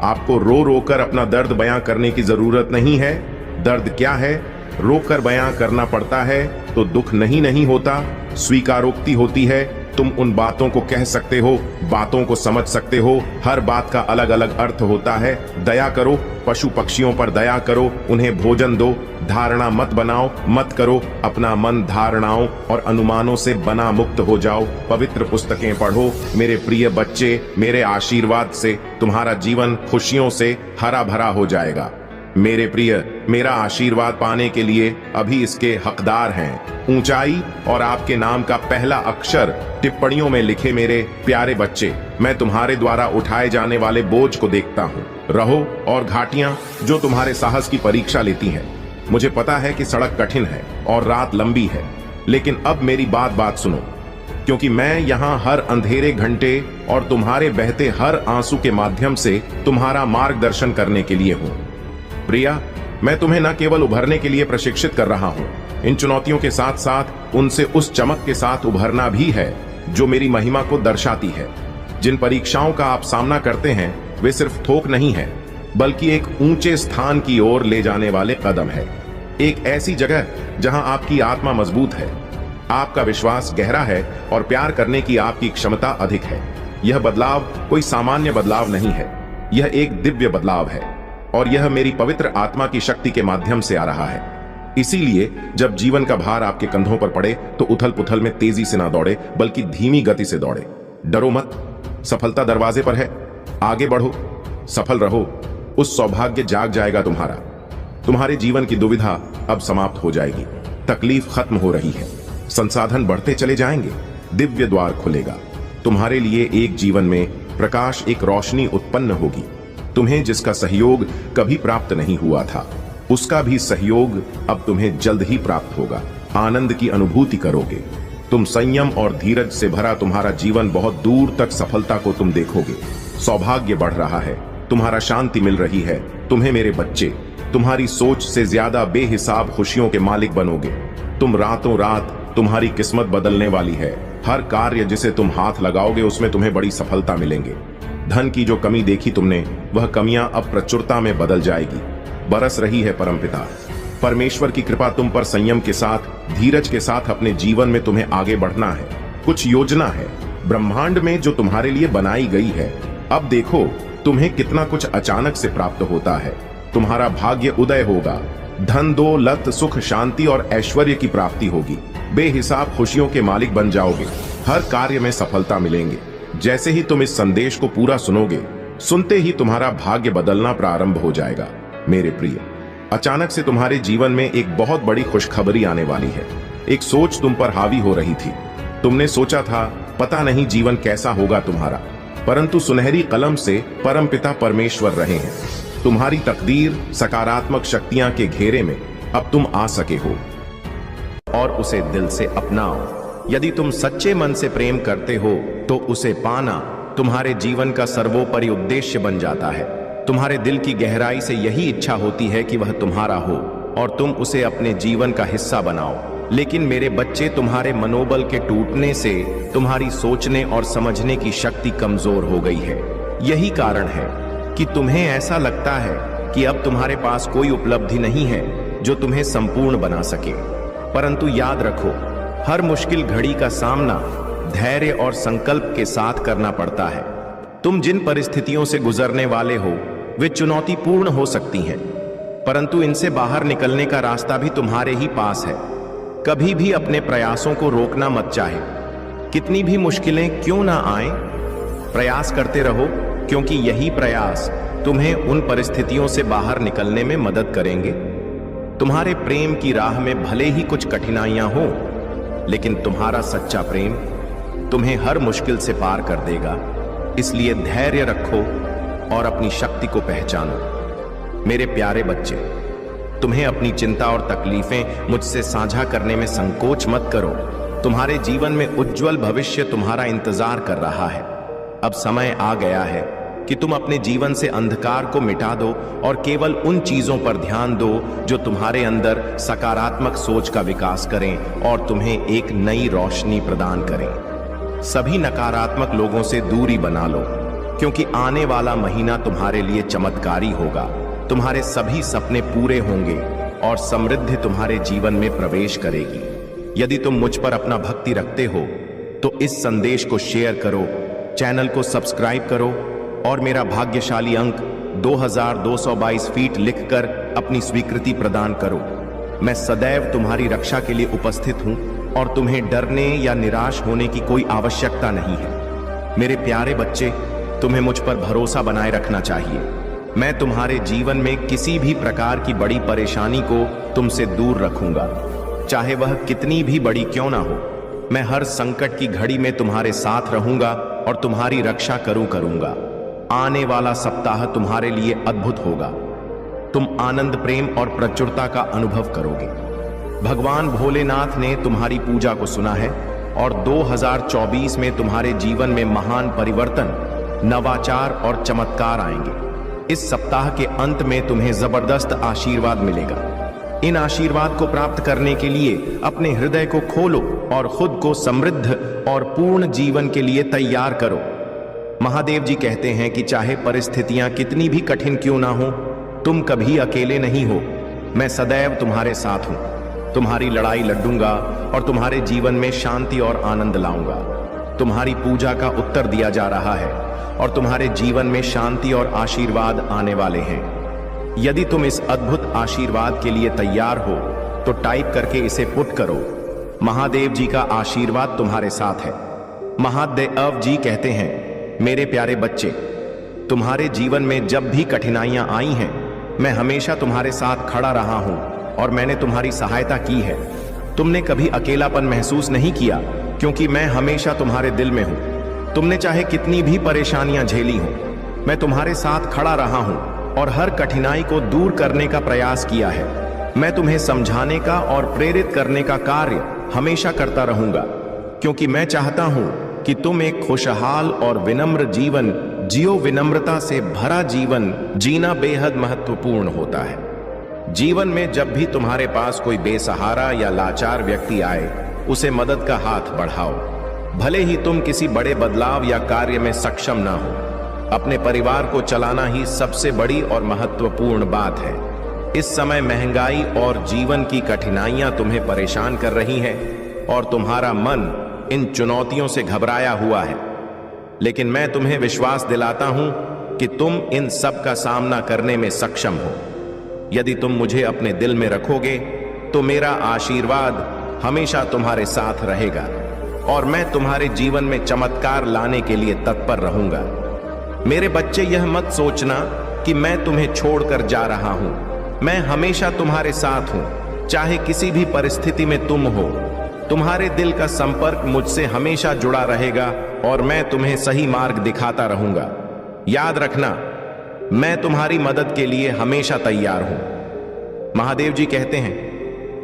आपको रो कर अपना दर्द बयां करने की जरूरत नहीं है। दर्द क्या है? रोकर बयां करना पड़ता है तो दुख नहीं होता, स्वीकारोक्ति होती है। तुम उन बातों को कह सकते हो, बातों को समझ सकते हो। हर बात का अलग अलग अर्थ होता है। दया करो, पशु पक्षियों पर दया करो, उन्हें भोजन दो। धारणा मत बनाओ, मत करो। अपना मन धारणाओं और अनुमानों से बना मुक्त हो जाओ। पवित्र पुस्तकें पढ़ो। मेरे प्रिय बच्चे, मेरे आशीर्वाद से तुम्हारा जीवन खुशियों से हरा भरा हो जाएगा। मेरे प्रिय, मेरा आशीर्वाद पाने के लिए अभी इसके हकदार हैं। ऊंचाई और आपके नाम का पहला अक्षर टिप्पणियों में लिखे। मेरे प्यारे बच्चे, मैं तुम्हारे द्वारा उठाए जाने वाले बोझ को देखता हूँ। रहो और घाटियां जो तुम्हारे साहस की परीक्षा लेती हैं। मुझे पता है कि सड़क कठिन है और रात लंबी है, लेकिन अब मेरी बात सुनो, क्योंकि मैं यहाँ हर अंधेरे घंटे और तुम्हारे बहते हर आंसू के माध्यम से तुम्हारा मार्गदर्शन करने के लिए हूँ। प्रिया, मैं तुम्हें न केवल उभरने के लिए प्रशिक्षित कर रहा हूँ, इन चुनौतियों के साथ साथ उनसे उस चमक के साथ उभरना भी है जो मेरी महिमा को दर्शाती है। जिन परीक्षाओं का आप सामना करते हैं वे सिर्फ थोक नहीं है, बल्कि एक ऊंचे स्थान की ओर ले जाने वाले कदम है। एक ऐसी जगह जहां आपकी आत्मा मजबूत है, आपका विश्वास गहरा है और प्यार करने की आपकी क्षमता अधिक है। यह बदलाव कोई सामान्य बदलाव नहीं है, यह एक दिव्य बदलाव है और यह मेरी पवित्र आत्मा की शक्ति के माध्यम से आ रहा है। इसीलिए जब जीवन का भार आपके कंधों पर पड़े तो उथल पुथल में तेजी से ना दौड़े, बल्कि धीमी गति से दौड़े। डरो मत, सफलता दरवाजे पर है। आगे बढ़ो, सफल रहो, उस सौभाग्य जाग जाएगा तुम्हारा। तुम्हारे जीवन की दुविधा अब समाप्त हो जाएगी। तकलीफ खत्म हो रही है, संसाधन बढ़ते चले जाएंगे, दिव्य द्वार खुलेगा। तुम्हारे लिए एक जीवन में प्रकाश, एक रोशनी उत्पन्न होगी। तुम्हें जिसका सहयोग कभी प्राप्त नहीं हुआ था, उसका भी सहयोग अब तुम्हें जल्द ही प्राप्त होगा। आनंद की अनुभूति करोगे। तुम संयम और धीरज से भरा तुम्हारा जीवन बहुत दूर तक सफलता को तुम देखोगे। सौभाग्य बढ़ रहा है, तुम्हारा शांति मिल रही है। तुम्हें मेरे बच्चे, तुम्हारी सोच से ज्यादा बेहिसाब खुशियों के मालिक बनोगे। तुम रातों रात तुम्हारी किस्मत बदलने वाली है। हर कार्य जिसे तुम हाथ लगाओगे उसमें तुम्हें बड़ी सफलता मिलेंगे। धन की जो कमी देखी तुमने, वह कमियां अब प्रचुरता में बदल जाएगी। बरस रही है परमपिता परमेश्वर की कृपा तुम पर। संयम के साथ, धीरज के साथ अपने जीवन में तुम्हें आगे बढ़ना है। कुछ योजना है ब्रह्मांड में जो तुम्हारे लिए बनाई गई है। अब देखो तुम्हें कितना कुछ अचानक से प्राप्त होता है। तुम्हारा भाग्य उदय होगा। धन, दौलत, सुख, शांति और ऐश्वर्य की प्राप्ति होगी। बेहिसाब खुशियों के मालिक बन जाओगे। हर कार्य में सफलता मिलेंगे। जैसे ही तुम इस संदेश को पूरा सुनोगे, सुनते ही तुम्हारा भाग्य बदलना प्रारंभ हो जाएगा। मेरे प्रिय, अचानक से तुम्हारे जीवन में एक बहुत बड़ी खुशखबरी आने वाली है। एक सोच तुम पर हावी हो रही थी। तुमने सोचा था पता नहीं जीवन कैसा होगा तुम्हारा, परंतु सुनहरी कलम से परमपिता परमेश्वर रहे हैं। तुम्हारी तकदीर सकारात्मक शक्तियां के घेरे में अब तुम आ सके हो और उसे दिल से अपनाओ। यदि तुम सच्चे मन से प्रेम करते हो तो उसे पाना तुम्हारे जीवन का सर्वोपरि उद्देश्य बन जाता है। तुम्हारे दिल की गहराई से यही इच्छा होती है कि वह तुम्हारा हो और तुम उसे अपने जीवन का हिस्सा बनाओ। लेकिन मेरे बच्चे, तुम्हारे मनोबल के टूटने से तुम्हारी सोचने और समझने की शक्ति कमजोर हो गई है। यही कारण है कि तुम्हें ऐसा लगता है कि अब तुम्हारे पास कोई उपलब्धि नहीं है जो तुम्हें संपूर्ण बना सके। परंतु याद रखो, हर मुश्किल घड़ी का सामना धैर्य और संकल्प के साथ करना पड़ता है। तुम जिन परिस्थितियों से गुजरने वाले हो वे चुनौतीपूर्ण हो सकती हैं, परंतु इनसे बाहर निकलने का रास्ता भी तुम्हारे ही पास है। कभी भी अपने प्रयासों को रोकना मत। चाहे कितनी भी मुश्किलें क्यों ना आए, प्रयास करते रहो, क्योंकि यही प्रयास तुम्हें उन परिस्थितियों से बाहर निकलने में मदद करेंगे। तुम्हारे प्रेम की राह में भले ही कुछ कठिनाइयां हो, लेकिन तुम्हारा सच्चा प्रेम तुम्हें हर मुश्किल से पार कर देगा। इसलिए धैर्य रखो और अपनी शक्ति को पहचानो। मेरे प्यारे बच्चे, तुम्हें अपनी चिंता और तकलीफें मुझसे साझा करने में संकोच मत करो। तुम्हारे जीवन में उज्जवल भविष्य तुम्हारा इंतजार कर रहा है। अब समय आ गया है कि तुम अपने जीवन से अंधकार को मिटा दो और केवल उन चीजों पर ध्यान दो जो तुम्हारे अंदर सकारात्मक सोच का विकास करें और तुम्हें एक नई रोशनी प्रदान करें। सभी नकारात्मक लोगों से दूरी बना लो, क्योंकि आने वाला महीना तुम्हारे लिए चमत्कारी होगा। तुम्हारे सभी सपने पूरे होंगे और समृद्धि तुम्हारे जीवन में प्रवेश करेगी। यदि तुम मुझ पर अपना भक्ति रखते हो तो इस संदेश को शेयर करो, चैनल को सब्सक्राइब करो और मेरा भाग्यशाली अंक 2222 फीट लिखकर अपनी स्वीकृति प्रदान करो। मैं सदैव तुम्हारी रक्षा के लिए उपस्थित हूं और तुम्हें डरने या निराश होने की कोई आवश्यकता नहीं है। मेरे प्यारे बच्चे, तुम्हें मुझ पर भरोसा बनाए रखना चाहिए। मैं तुम्हारे जीवन में किसी भी प्रकार की बड़ी परेशानी को तुमसे दूर रखूंगा, चाहे वह कितनी भी बड़ी क्यों ना हो। मैं हर संकट की घड़ी में तुम्हारे साथ रहूंगा और तुम्हारी रक्षा करूंगा। आने वाला सप्ताह तुम्हारे लिए अद्भुत होगा। तुम आनंद, प्रेम और प्रचुरता का अनुभव करोगे। भगवान भोलेनाथ ने तुम्हारी पूजा को सुना है और 2024 में तुम्हारे जीवन में महान परिवर्तन, नवाचार और चमत्कार आएंगे। इस सप्ताह के अंत में तुम्हें जबरदस्त आशीर्वाद मिलेगा। इन आशीर्वाद को प्राप्त करने के लिए अपने हृदय को खोलो और खुद को समृद्ध और पूर्ण जीवन के लिए तैयार करो। महादेव जी कहते हैं कि चाहे परिस्थितियां कितनी भी कठिन क्यों ना हो, तुम कभी अकेले नहीं हो। मैं सदैव तुम्हारे साथ हूं। तुम्हारी लड़ाई लड़ूंगा और तुम्हारे जीवन में शांति और आनंद लाऊंगा। तुम्हारी पूजा का उत्तर दिया जा रहा है और तुम्हारे जीवन में शांति और आशीर्वाद आने वाले हैं। यदि तुम इस अद्भुत आशीर्वाद के लिए तैयार हो तो टाइप करके इसे पुट करो। महादेव जी का आशीर्वाद तुम्हारे साथ है। महादेव जी कहते हैं, मेरे प्यारे बच्चे, तुम्हारे जीवन में जब भी कठिनाइयां आई हैं, मैं हमेशा तुम्हारे साथ खड़ा रहा हूं और मैंने तुम्हारी सहायता की है। तुमने कभी अकेलापन महसूस नहीं किया क्योंकि मैं हमेशा तुम्हारे दिल में हूं। तुमने चाहे कितनी भी परेशानियां झेली हो, मैं तुम्हारे साथ खड़ा रहा हूं और हर कठिनाई को दूर करने का प्रयास किया है। मैं तुम्हें समझाने का और प्रेरित करने का कार्य हमेशा करता रहूंगा, क्योंकि मैं चाहता हूं कि तुम एक खुशहाल और विनम्र जीवन जियो। विनम्रता से भरा जीवन जीना बेहद महत्वपूर्ण होता है। जीवन में जब भी तुम्हारे पास कोई बेसहारा या लाचार व्यक्ति आए, उसे मदद का हाथ बढ़ाओ। भले ही तुम किसी बड़े बदलाव या कार्य में सक्षम ना हो, अपने परिवार को चलाना ही सबसे बड़ी और महत्वपूर्ण बात है। इस समय महंगाई और जीवन की कठिनाइयां तुम्हें परेशान कर रही हैं और तुम्हारा मन इन चुनौतियों से घबराया हुआ है, लेकिन मैं तुम्हें विश्वास दिलाता हूं कि तुम इन सब का सामना करने में सक्षम हो। यदि तुम मुझे अपने दिल में रखोगे तो मेरा आशीर्वाद हमेशा तुम्हारे साथ रहेगा और मैं तुम्हारे जीवन में चमत्कार लाने के लिए तत्पर रहूंगा। मेरे बच्चे, यह मत सोचना कि मैं तुम्हें छोड़कर जा रहा हूं। मैं हमेशा तुम्हारे साथ हूं, चाहे किसी भी परिस्थिति में तुम हो। तुम्हारे दिल का संपर्क मुझसे हमेशा जुड़ा रहेगा और मैं तुम्हें सही मार्ग दिखाता रहूंगा। याद रखना, मैं तुम्हारी मदद के लिए हमेशा तैयार हूं। महादेव जी कहते हैं,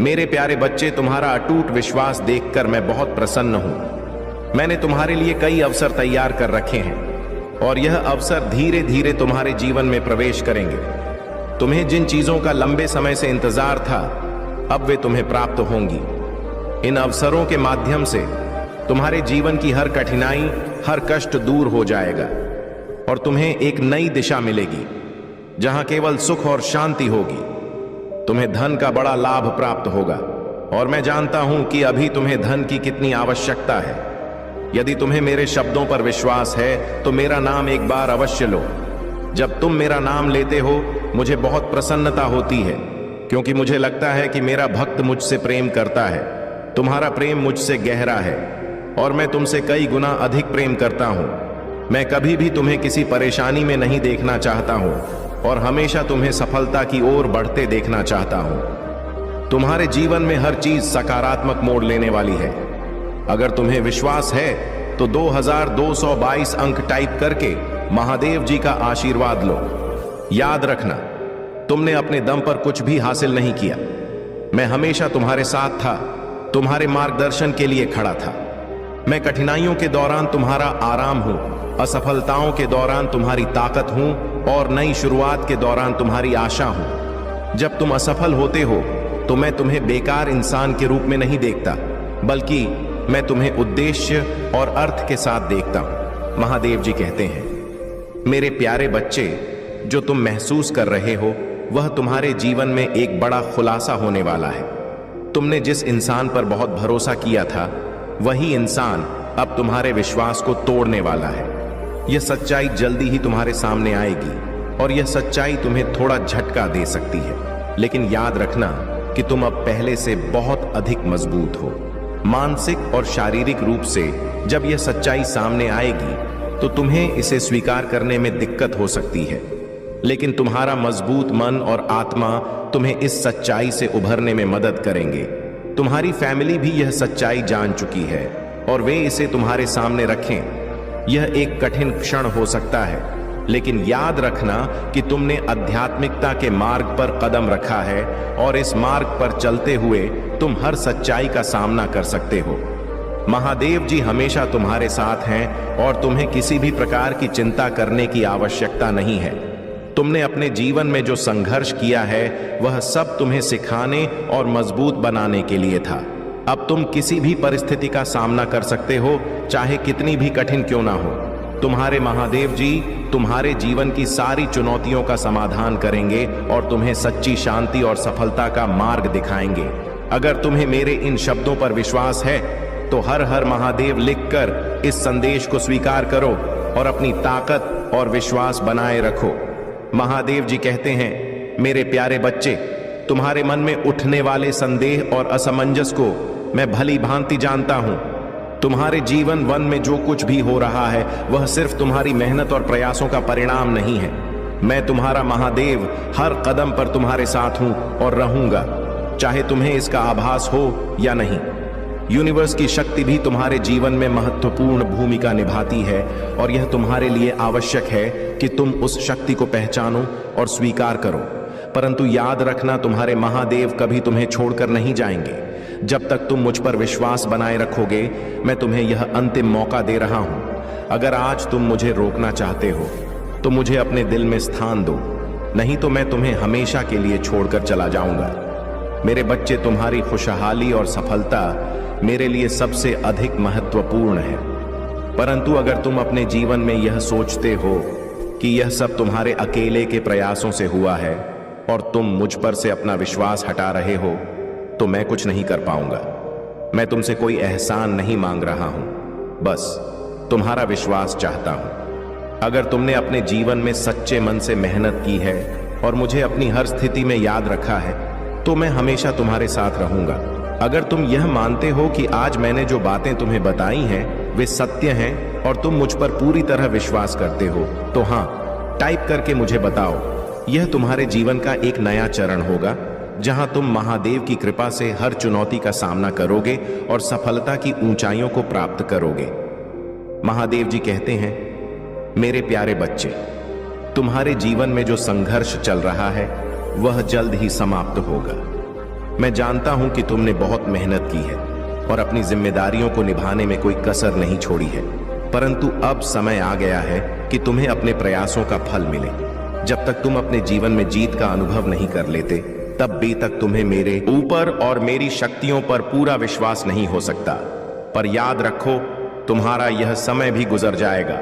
मेरे प्यारे बच्चे, तुम्हारा अटूट विश्वास देखकर मैं बहुत प्रसन्न हूं। मैंने तुम्हारे लिए कई अवसर तैयार कर रखे हैं और यह अवसर धीरे धीरे तुम्हारे जीवन में प्रवेश करेंगे। तुम्हें जिन चीजों का लंबे समय से इंतजार था, अब वे तुम्हें प्राप्त होंगी। इन अवसरों के माध्यम से तुम्हारे जीवन की हर कठिनाई, हर कष्ट दूर हो जाएगा और तुम्हें एक नई दिशा मिलेगी जहां केवल सुख और शांति होगी। तुम्हें धन का बड़ा लाभ प्राप्त होगा और मैं जानता हूं कि अभी तुम्हें धन की कितनी आवश्यकता है। यदि तुम्हें मेरे शब्दों पर विश्वास है तो मेरा नाम एक बार अवश्य लो। जब तुम मेरा नाम लेते हो, मुझे बहुत प्रसन्नता होती है, क्योंकि मुझे लगता है कि मेरा भक्त मुझसे प्रेम करता है। तुम्हारा प्रेम मुझसे गहरा है और मैं तुमसे कई गुना अधिक प्रेम करता हूं। मैं कभी भी तुम्हें किसी परेशानी में नहीं देखना चाहता हूं और हमेशा तुम्हें सफलता की ओर बढ़ते देखना चाहता हूं। तुम्हारे जीवन में हर चीज सकारात्मक मोड़ लेने वाली है। अगर तुम्हें विश्वास है तो 2222 अंक टाइप करके महादेव जी का आशीर्वाद लो। याद रखना, तुमने अपने दम पर कुछ भी हासिल नहीं किया। मैं हमेशा तुम्हारे साथ था, तुम्हारे मार्गदर्शन के लिए खड़ा था। मैं कठिनाइयों के दौरान तुम्हारा आराम हूं, असफलताओं के दौरान तुम्हारी ताकत हूं और नई शुरुआत के दौरान तुम्हारी आशा हूं। जब तुम असफल होते हो तो मैं तुम्हें बेकार इंसान के रूप में नहीं देखता, बल्कि मैं तुम्हें उद्देश्य और अर्थ के साथ देखता हूं। महादेव जी कहते हैं, मेरे प्यारे बच्चे, जो तुम महसूस कर रहे हो वह तुम्हारे जीवन में एक बड़ा खुलासा होने वाला है। तुमने जिस इंसान पर बहुत भरोसा किया था, वही इंसान अब तुम्हारे विश्वास को तोड़ने वाला है। यह सच्चाई जल्दी ही तुम्हारे सामने आएगी और यह सच्चाई तुम्हें थोड़ा झटका दे सकती है, लेकिन याद रखना कि तुम अब पहले से बहुत अधिक मजबूत हो। मानसिक और शारीरिक रूप से जब यह सच्चाई सामने आएगी तो तुम्हें इसे स्वीकार करने में दिक्कत हो सकती है, लेकिन तुम्हारा मजबूत मन और आत्मा तुम्हें इस सच्चाई से उभरने में मदद करेंगे। तुम्हारी फैमिली भी यह सच्चाई जान चुकी है और वे इसे तुम्हारे सामने रखें। यह एक कठिन क्षण हो सकता है, लेकिन याद रखना कि तुमने आध्यात्मिकता के मार्ग पर कदम रखा है और इस मार्ग पर चलते हुए तुम हर सच्चाई का सामना कर सकते हो। महादेव जी हमेशा तुम्हारे साथ हैं और तुम्हें किसी भी प्रकार की चिंता करने की आवश्यकता नहीं है। तुमने अपने जीवन में जो संघर्ष किया है वह सब तुम्हें सिखाने और मजबूत बनाने के लिए था। अब तुम किसी भी परिस्थिति का सामना कर सकते हो, चाहे कितनी भी कठिन क्यों ना हो। तुम्हारे महादेव जी तुम्हारे जीवन की सारी चुनौतियों का समाधान करेंगे और तुम्हें सच्ची शांति और सफलता का मार्ग दिखाएंगे। अगर तुम्हें मेरे इन शब्दों पर विश्वास है तो हर हर महादेव लिखकर इस संदेश को स्वीकार करो और अपनी ताकत और विश्वास बनाए रखो। महादेव जी कहते हैं, मेरे प्यारे बच्चे, तुम्हारे मन में उठने वाले संदेह और असमंजस को मैं भली भांति जानता हूं। तुम्हारे जीवन वन में जो कुछ भी हो रहा है वह सिर्फ तुम्हारी मेहनत और प्रयासों का परिणाम नहीं है। मैं तुम्हारा महादेव हर कदम पर तुम्हारे साथ हूं और रहूंगा, चाहे तुम्हें इसका आभास हो या नहीं। यूनिवर्स की शक्ति भी तुम्हारे जीवन में महत्वपूर्ण भूमिका निभाती है और यह तुम्हारे लिए आवश्यक है कि तुम उस शक्ति को पहचानो और स्वीकार करो। परंतु याद रखना, तुम्हारे महादेव कभी तुम्हें छोड़कर नहीं जाएंगे। जब तक तुम मुझ पर विश्वास बनाए रखोगे, मैं तुम्हें यह अंतिम मौका दे रहा हूं। अगर आज तुम मुझे रोकना चाहते हो तो मुझे अपने दिल में स्थान दो, नहीं तो मैं तुम्हें हमेशा के लिए छोड़कर चला जाऊंगा। मेरे बच्चे, तुम्हारी खुशहाली और सफलता मेरे लिए सबसे अधिक महत्वपूर्ण है। परंतु अगर तुम अपने जीवन में यह सोचते हो कि यह सब तुम्हारे अकेले के प्रयासों से हुआ है और तुम मुझ पर से अपना विश्वास हटा रहे हो, तो मैं कुछ नहीं कर पाऊंगा। मैं तुमसे कोई एहसान नहीं मांग रहा हूं, बस तुम्हारा विश्वास चाहता हूं। अगर तुमने अपने जीवन में सच्चे मन से मेहनत की है और मुझे अपनी हर स्थिति में याद रखा है, तो मैं हमेशा तुम्हारे साथ रहूंगा। अगर तुम यह मानते हो कि आज मैंने जो बातें तुम्हें बताई हैं वे सत्य हैं और तुम मुझ पर पूरी तरह विश्वास करते हो, तो हाँ, टाइप करके मुझे बताओ। यह तुम्हारे जीवन का एक नया चरण होगा, जहां तुम महादेव की कृपा से हर चुनौती का सामना करोगे और सफलता की ऊंचाइयों को प्राप्त करोगे। महादेव जी कहते हैं, मेरे प्यारे बच्चे, तुम्हारे जीवन में जो संघर्ष चल रहा है वह जल्द ही समाप्त होगा। मैं जानता हूं कि तुमने बहुत मेहनत की है और अपनी जिम्मेदारियों को निभाने में कोई कसर नहीं छोड़ी है, परंतु अब समय आ गया है कि तुम्हें अपने प्रयासों का फल मिले। जब तक तुम अपने जीवन में जीत का अनुभव नहीं कर लेते, तब भी तक तुम्हें मेरे ऊपर और मेरी शक्तियों पर पूरा विश्वास नहीं हो सकता। पर याद रखो, तुम्हारा यह समय भी गुजर जाएगा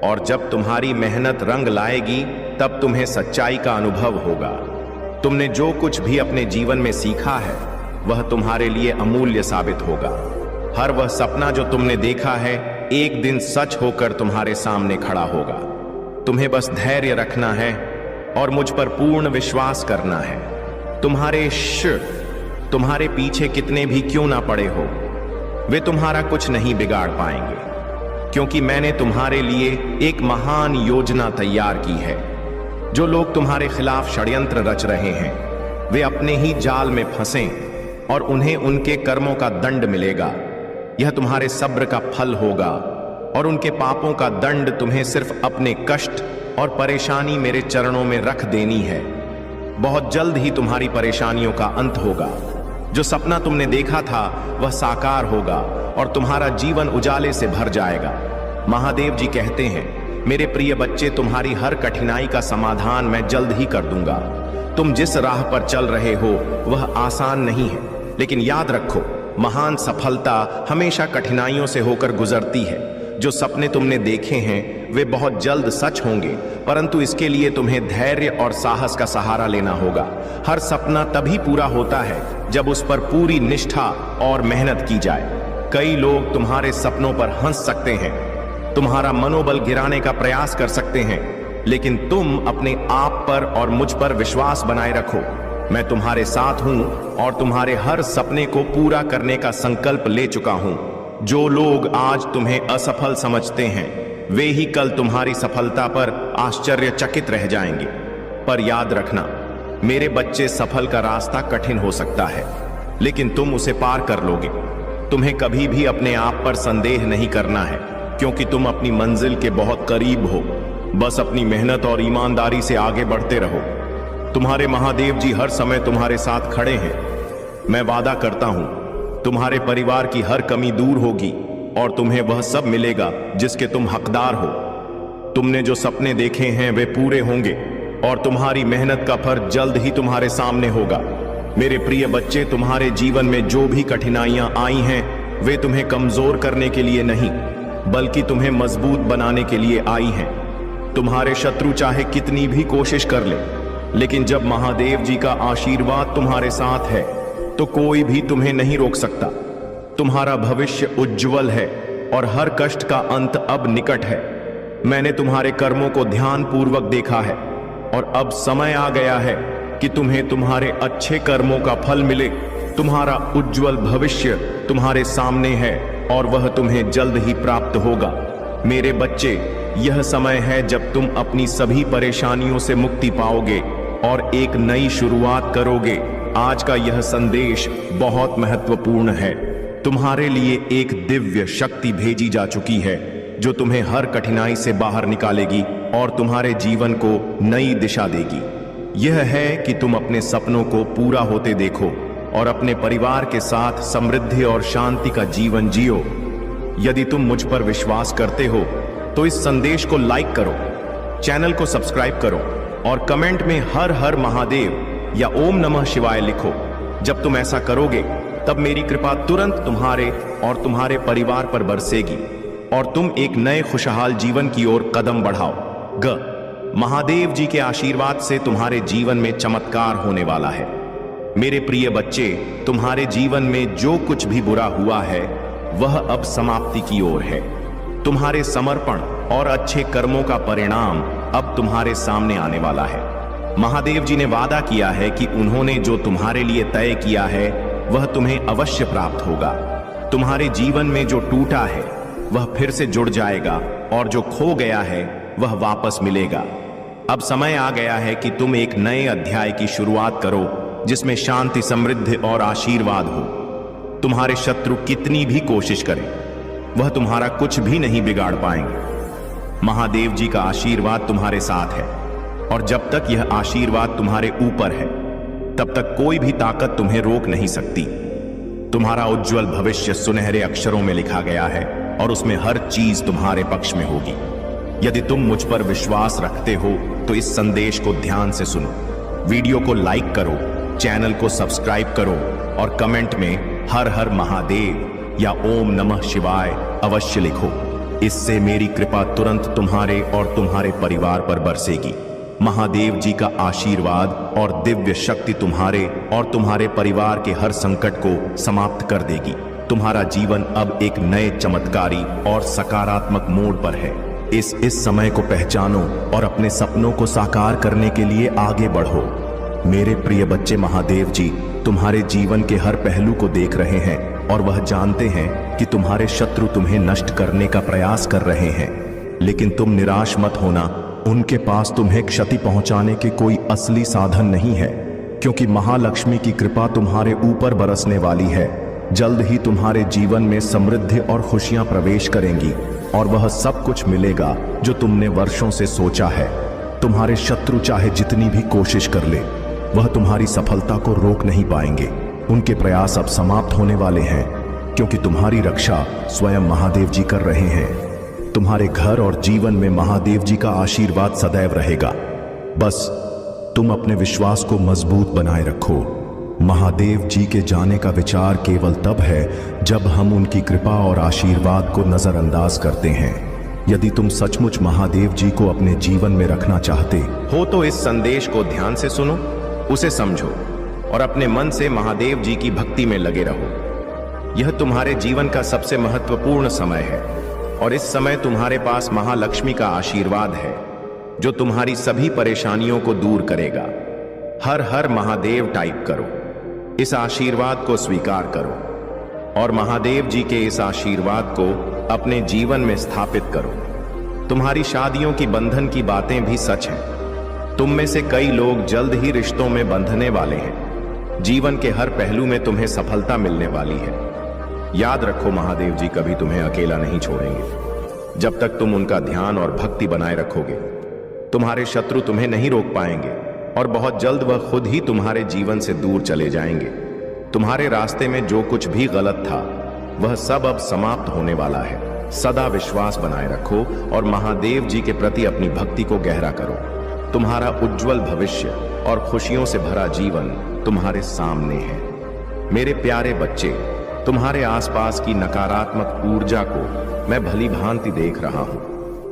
और जब तुम्हारी मेहनत रंग लाएगी, तब तुम्हें सच्चाई का अनुभव होगा। तुमने जो कुछ भी अपने जीवन में सीखा है वह तुम्हारे लिए अमूल्य साबित होगा। हर वह सपना जो तुमने देखा है एक दिन सच होकर तुम्हारे सामने खड़ा होगा। तुम्हें बस धैर्य रखना है और मुझ पर पूर्ण विश्वास करना है। तुम्हारे पीछे कितने भी क्यों ना पड़े हो, वे तुम्हारा कुछ नहीं बिगाड़ पाएंगे, क्योंकि मैंने तुम्हारे लिए एक महान योजना तैयार की है। जो लोग तुम्हारे खिलाफ षड्यंत्र रच रहे हैं, वे अपने ही जाल में फंसें और उन्हें उनके कर्मों का दंड मिलेगा। यह तुम्हारे सब्र का फल होगा और उनके पापों का दंड तुम्हें सिर्फ अपने कष्ट और परेशानी मेरे चरणों में रख देनी है। बहुत जल्द ही तुम्हारी परेशानियों का अंत होगा। जो सपना तुमने देखा था वह साकार होगा और तुम्हारा जीवन उजाले से भर जाएगा। महादेव जी कहते हैं, मेरे प्रिय बच्चे, तुम्हारी हर कठिनाई का समाधान मैं जल्द ही कर दूंगा। तुम जिस राह पर चल रहे हो वह आसान नहीं है, लेकिन याद रखो, महान सफलता हमेशा कठिनाइयों से होकर गुजरती है। जो सपने तुमने देखे हैं वे बहुत जल्द सच होंगे, परंतु इसके लिए तुम्हें धैर्य और साहस का सहारा लेना होगा। हर सपना तभी पूरा होता है जब उस पर पूरी निष्ठा और मेहनत की जाए। कई लोग तुम्हारे सपनों पर हंस सकते हैं, तुम्हारा मनोबल गिराने का प्रयास कर सकते हैं, लेकिन तुम अपने आप पर और मुझ पर विश्वास बनाए रखो। मैं तुम्हारे साथ हूं और तुम्हारे हर सपने को पूरा करने का संकल्प ले चुका हूं। जो लोग आज तुम्हें असफल समझते हैं, वे ही कल तुम्हारी सफलता पर आश्चर्यचकित रह जाएंगे। पर याद रखना मेरे बच्चे, सफल का रास्ता कठिन हो सकता है, लेकिन तुम उसे पार कर लोगे। तुम्हें कभी भी अपने आप पर संदेह नहीं करना है, क्योंकि तुम अपनी मंजिल के बहुत करीब हो। बस अपनी मेहनत और ईमानदारी से आगे बढ़ते रहो। तुम्हारे महादेव जी हर समय तुम्हारे साथ खड़े हैं। मैं वादा करता हूं, तुम्हारे परिवार की हर कमी दूर होगी और तुम्हें वह सब मिलेगा जिसके तुम हकदार हो। तुमने जो सपने देखे हैं वे पूरे होंगे और तुम्हारी मेहनत का फल जल्द ही तुम्हारे सामने होगा। मेरे प्रिय बच्चे, तुम्हारे जीवन में जो भी कठिनाइयां आई हैं वे तुम्हें कमजोर करने के लिए नहीं, बल्कि तुम्हें मजबूत बनाने के लिए आई हैं। तुम्हारे शत्रु चाहे कितनी भी कोशिश कर ले, लेकिन जब महादेव जी का आशीर्वाद तुम्हारे साथ है तो कोई भी तुम्हें नहीं रोक सकता। तुम्हारा भविष्य उज्जवल है और हर कष्ट का अंत अब निकट है। मैंने तुम्हारे कर्मों को ध्यानपूर्वक देखा है और अब समय आ गया है कि तुम्हें तुम्हारे अच्छे कर्मों का फल मिले। तुम्हारा उज्जवल भविष्य तुम्हारे सामने है और वह तुम्हें जल्द ही प्राप्त होगा। मेरे बच्चे, यह समय है जब तुम अपनी सभी परेशानियों से मुक्ति पाओगे और एक नई शुरुआत करोगे। आज का यह संदेश बहुत महत्वपूर्ण है। तुम्हारे लिए एक दिव्य शक्ति भेजी जा चुकी है जो तुम्हें हर कठिनाई से बाहर निकालेगी और तुम्हारे जीवन को नई दिशा देगी। यह है कि तुम अपने सपनों को पूरा होते देखो और अपने परिवार के साथ समृद्धि और शांति का जीवन जियो। यदि तुम मुझ पर विश्वास करते हो तो इस संदेश को लाइक करो, चैनल को सब्सक्राइब करो और कमेंट में हर हर महादेव या ओम नमः शिवाय लिखो। जब तुम ऐसा करोगे तब मेरी कृपा तुरंत तुम्हारे और तुम्हारे परिवार पर बरसेगी और तुम एक नए खुशहाल जीवन की ओर कदम बढ़ाओ। महादेव जी के आशीर्वाद से तुम्हारे जीवन में चमत्कार होने वाला है। मेरे प्रिय बच्चे, तुम्हारे जीवन में जो कुछ भी बुरा हुआ है वह अब समाप्ति की ओर है। तुम्हारे समर्पण और अच्छे कर्मों का परिणाम अब तुम्हारे सामने आने वाला है। महादेव जी ने वादा किया है कि उन्होंने जो तुम्हारे लिए तय किया है वह तुम्हें अवश्य प्राप्त होगा। तुम्हारे जीवन में जो टूटा है वह फिर से जुड़ जाएगा और जो खो गया है वह वापस मिलेगा। अब समय आ गया है कि तुम एक नए अध्याय की शुरुआत करो जिसमें शांति, समृद्धि और आशीर्वाद हो। तुम्हारे शत्रु कितनी भी कोशिश करें वह तुम्हारा कुछ भी नहीं बिगाड़ पाएंगे। महादेव जी का आशीर्वाद तुम्हारे साथ है और जब तक यह आशीर्वाद तुम्हारे ऊपर है तब तक कोई भी ताकत तुम्हें रोक नहीं सकती। तुम्हारा उज्जवल भविष्य सुनहरे अक्षरों में लिखा गया है और उसमें हर चीज तुम्हारे पक्ष में होगी। यदि तुम मुझ पर विश्वास रखते हो तो इस संदेश को ध्यान से सुनो, वीडियो को लाइक करो, चैनल को सब्सक्राइब करो और कमेंट में हर हर महादेव या ओम नमः शिवाय अवश्य लिखो। इससे मेरी कृपा तुरंत तुम्हारे और तुम्हारे परिवार पर बरसेगी। महादेव जी का आशीर्वाद और दिव्य शक्ति तुम्हारे और तुम्हारे परिवार के हर संकट को समाप्त कर देगी। तुम्हारा जीवन अब एक नए चमत्कारी और सकारात्मक मोड़ पर है। इस समय को पहचानो और अपने सपनों को साकार करने के लिए आगे बढ़ो। मेरे प्रिय बच्चे, महादेव जी तुम्हारे जीवन के हर पहलू को देख रहे हैं और वह जानते हैं कि तुम्हारे शत्रु तुम्हें नष्ट करने का प्रयास कर रहे हैं, लेकिन तुम निराश मत होना। उनके पास तुम्हें क्षति पहुंचाने के कोई असली साधन नहीं है, क्योंकि महालक्ष्मी की कृपा तुम्हारे ऊपर बरसने वाली है। जल्द ही तुम्हारे जीवन में समृद्धि और खुशियां प्रवेश करेंगी और वह सब कुछ मिलेगा जो तुमने वर्षों से सोचा है। तुम्हारे शत्रु चाहे जितनी भी कोशिश कर ले वह तुम्हारी सफलता को रोक नहीं पाएंगे। उनके प्रयास अब समाप्त होने वाले हैं, क्योंकि तुम्हारी रक्षा स्वयं महादेव जी कर रहे हैं। तुम्हारे घर और जीवन में महादेव जी का आशीर्वाद सदैव रहेगा। बस तुम अपने विश्वास को मजबूत बनाए रखो। महादेव जी के जाने का विचार केवल तब है जब हम उनकी कृपा और आशीर्वाद को नजरअंदाज करते हैं। यदि तुम सचमुच महादेव जी को अपने जीवन में रखना चाहते हो तो इस संदेश को ध्यान से सुनो, उसे समझो और अपने मन से महादेव जी की भक्ति में लगे रहो। यह तुम्हारे जीवन का सबसे महत्वपूर्ण समय है और इस समय तुम्हारे पास महालक्ष्मी का आशीर्वाद है जो तुम्हारी सभी परेशानियों को दूर करेगा। हर हर महादेव टाइप करो, इस आशीर्वाद को स्वीकार करो और महादेव जी के इस आशीर्वाद को अपने जीवन में स्थापित करो। तुम्हारी शादियों की बंधन की बातें भी सच हैं। तुम में से कई लोग जल्द ही रिश्तों में बंधने वाले हैं। जीवन के हर पहलू में तुम्हें सफलता मिलने वाली है। याद रखो, महादेव जी कभी तुम्हें अकेला नहीं छोड़ेंगे। जब तक तुम उनका ध्यान और भक्ति बनाए रखोगे तुम्हारे शत्रु तुम्हें नहीं रोक पाएंगे और बहुत जल्द वह खुद ही तुम्हारे जीवन से दूर चले जाएंगे। तुम्हारे रास्ते में जो कुछ भी गलत था वह सब अब समाप्त होने वाला है। सदा विश्वास बनाए रखो और महादेव जी के प्रति अपनी भक्ति को गहरा करो। तुम्हारा उज्जवल भविष्य और खुशियों से भरा जीवन तुम्हारे सामने है। मेरे प्यारे बच्चे, तुम्हारे आसपास की नकारात्मक ऊर्जा को मैं भली भांति देख रहा हूं।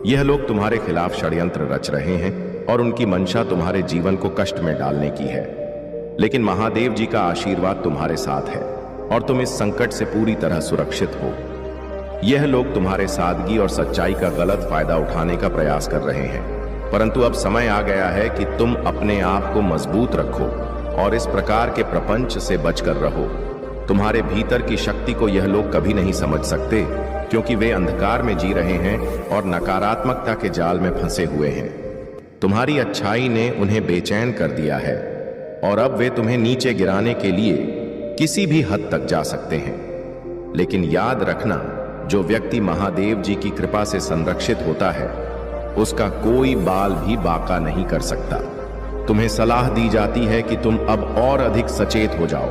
यह लोग तुम्हारे खिलाफ षड्यंत्र रच रहे हैं और उनकी मंशा तुम्हारे जीवन को कष्ट में डालने की है, लेकिन महादेव जी का आशीर्वाद तुम्हारे साथ है और तुम इस संकट से पूरी तरह सुरक्षित हो। यह लोग तुम्हारे सादगी और सच्चाई का गलत फायदा उठाने का प्रयास कर रहे हैं, परंतु अब समय आ गया है कि तुम अपने आप को मजबूत रखो और इस प्रकार के प्रपंच से बचकर रहो। तुम्हारे भीतर की शक्ति को यह लोग कभी नहीं समझ सकते, क्योंकि वे अंधकार में जी रहे हैं और नकारात्मकता के जाल में फंसे हुए हैं। तुम्हारी अच्छाई ने उन्हें बेचैन कर दिया है और अब वे तुम्हें नीचे गिराने के लिए किसी भी हद तक जा सकते हैं। लेकिन याद रखना, जो व्यक्ति महादेव जी की कृपा से संरक्षित होता है उसका कोई बाल भी बाका नहीं कर सकता। तुम्हें सलाह दी जाती है कि तुम अब और अधिक सचेत हो जाओ।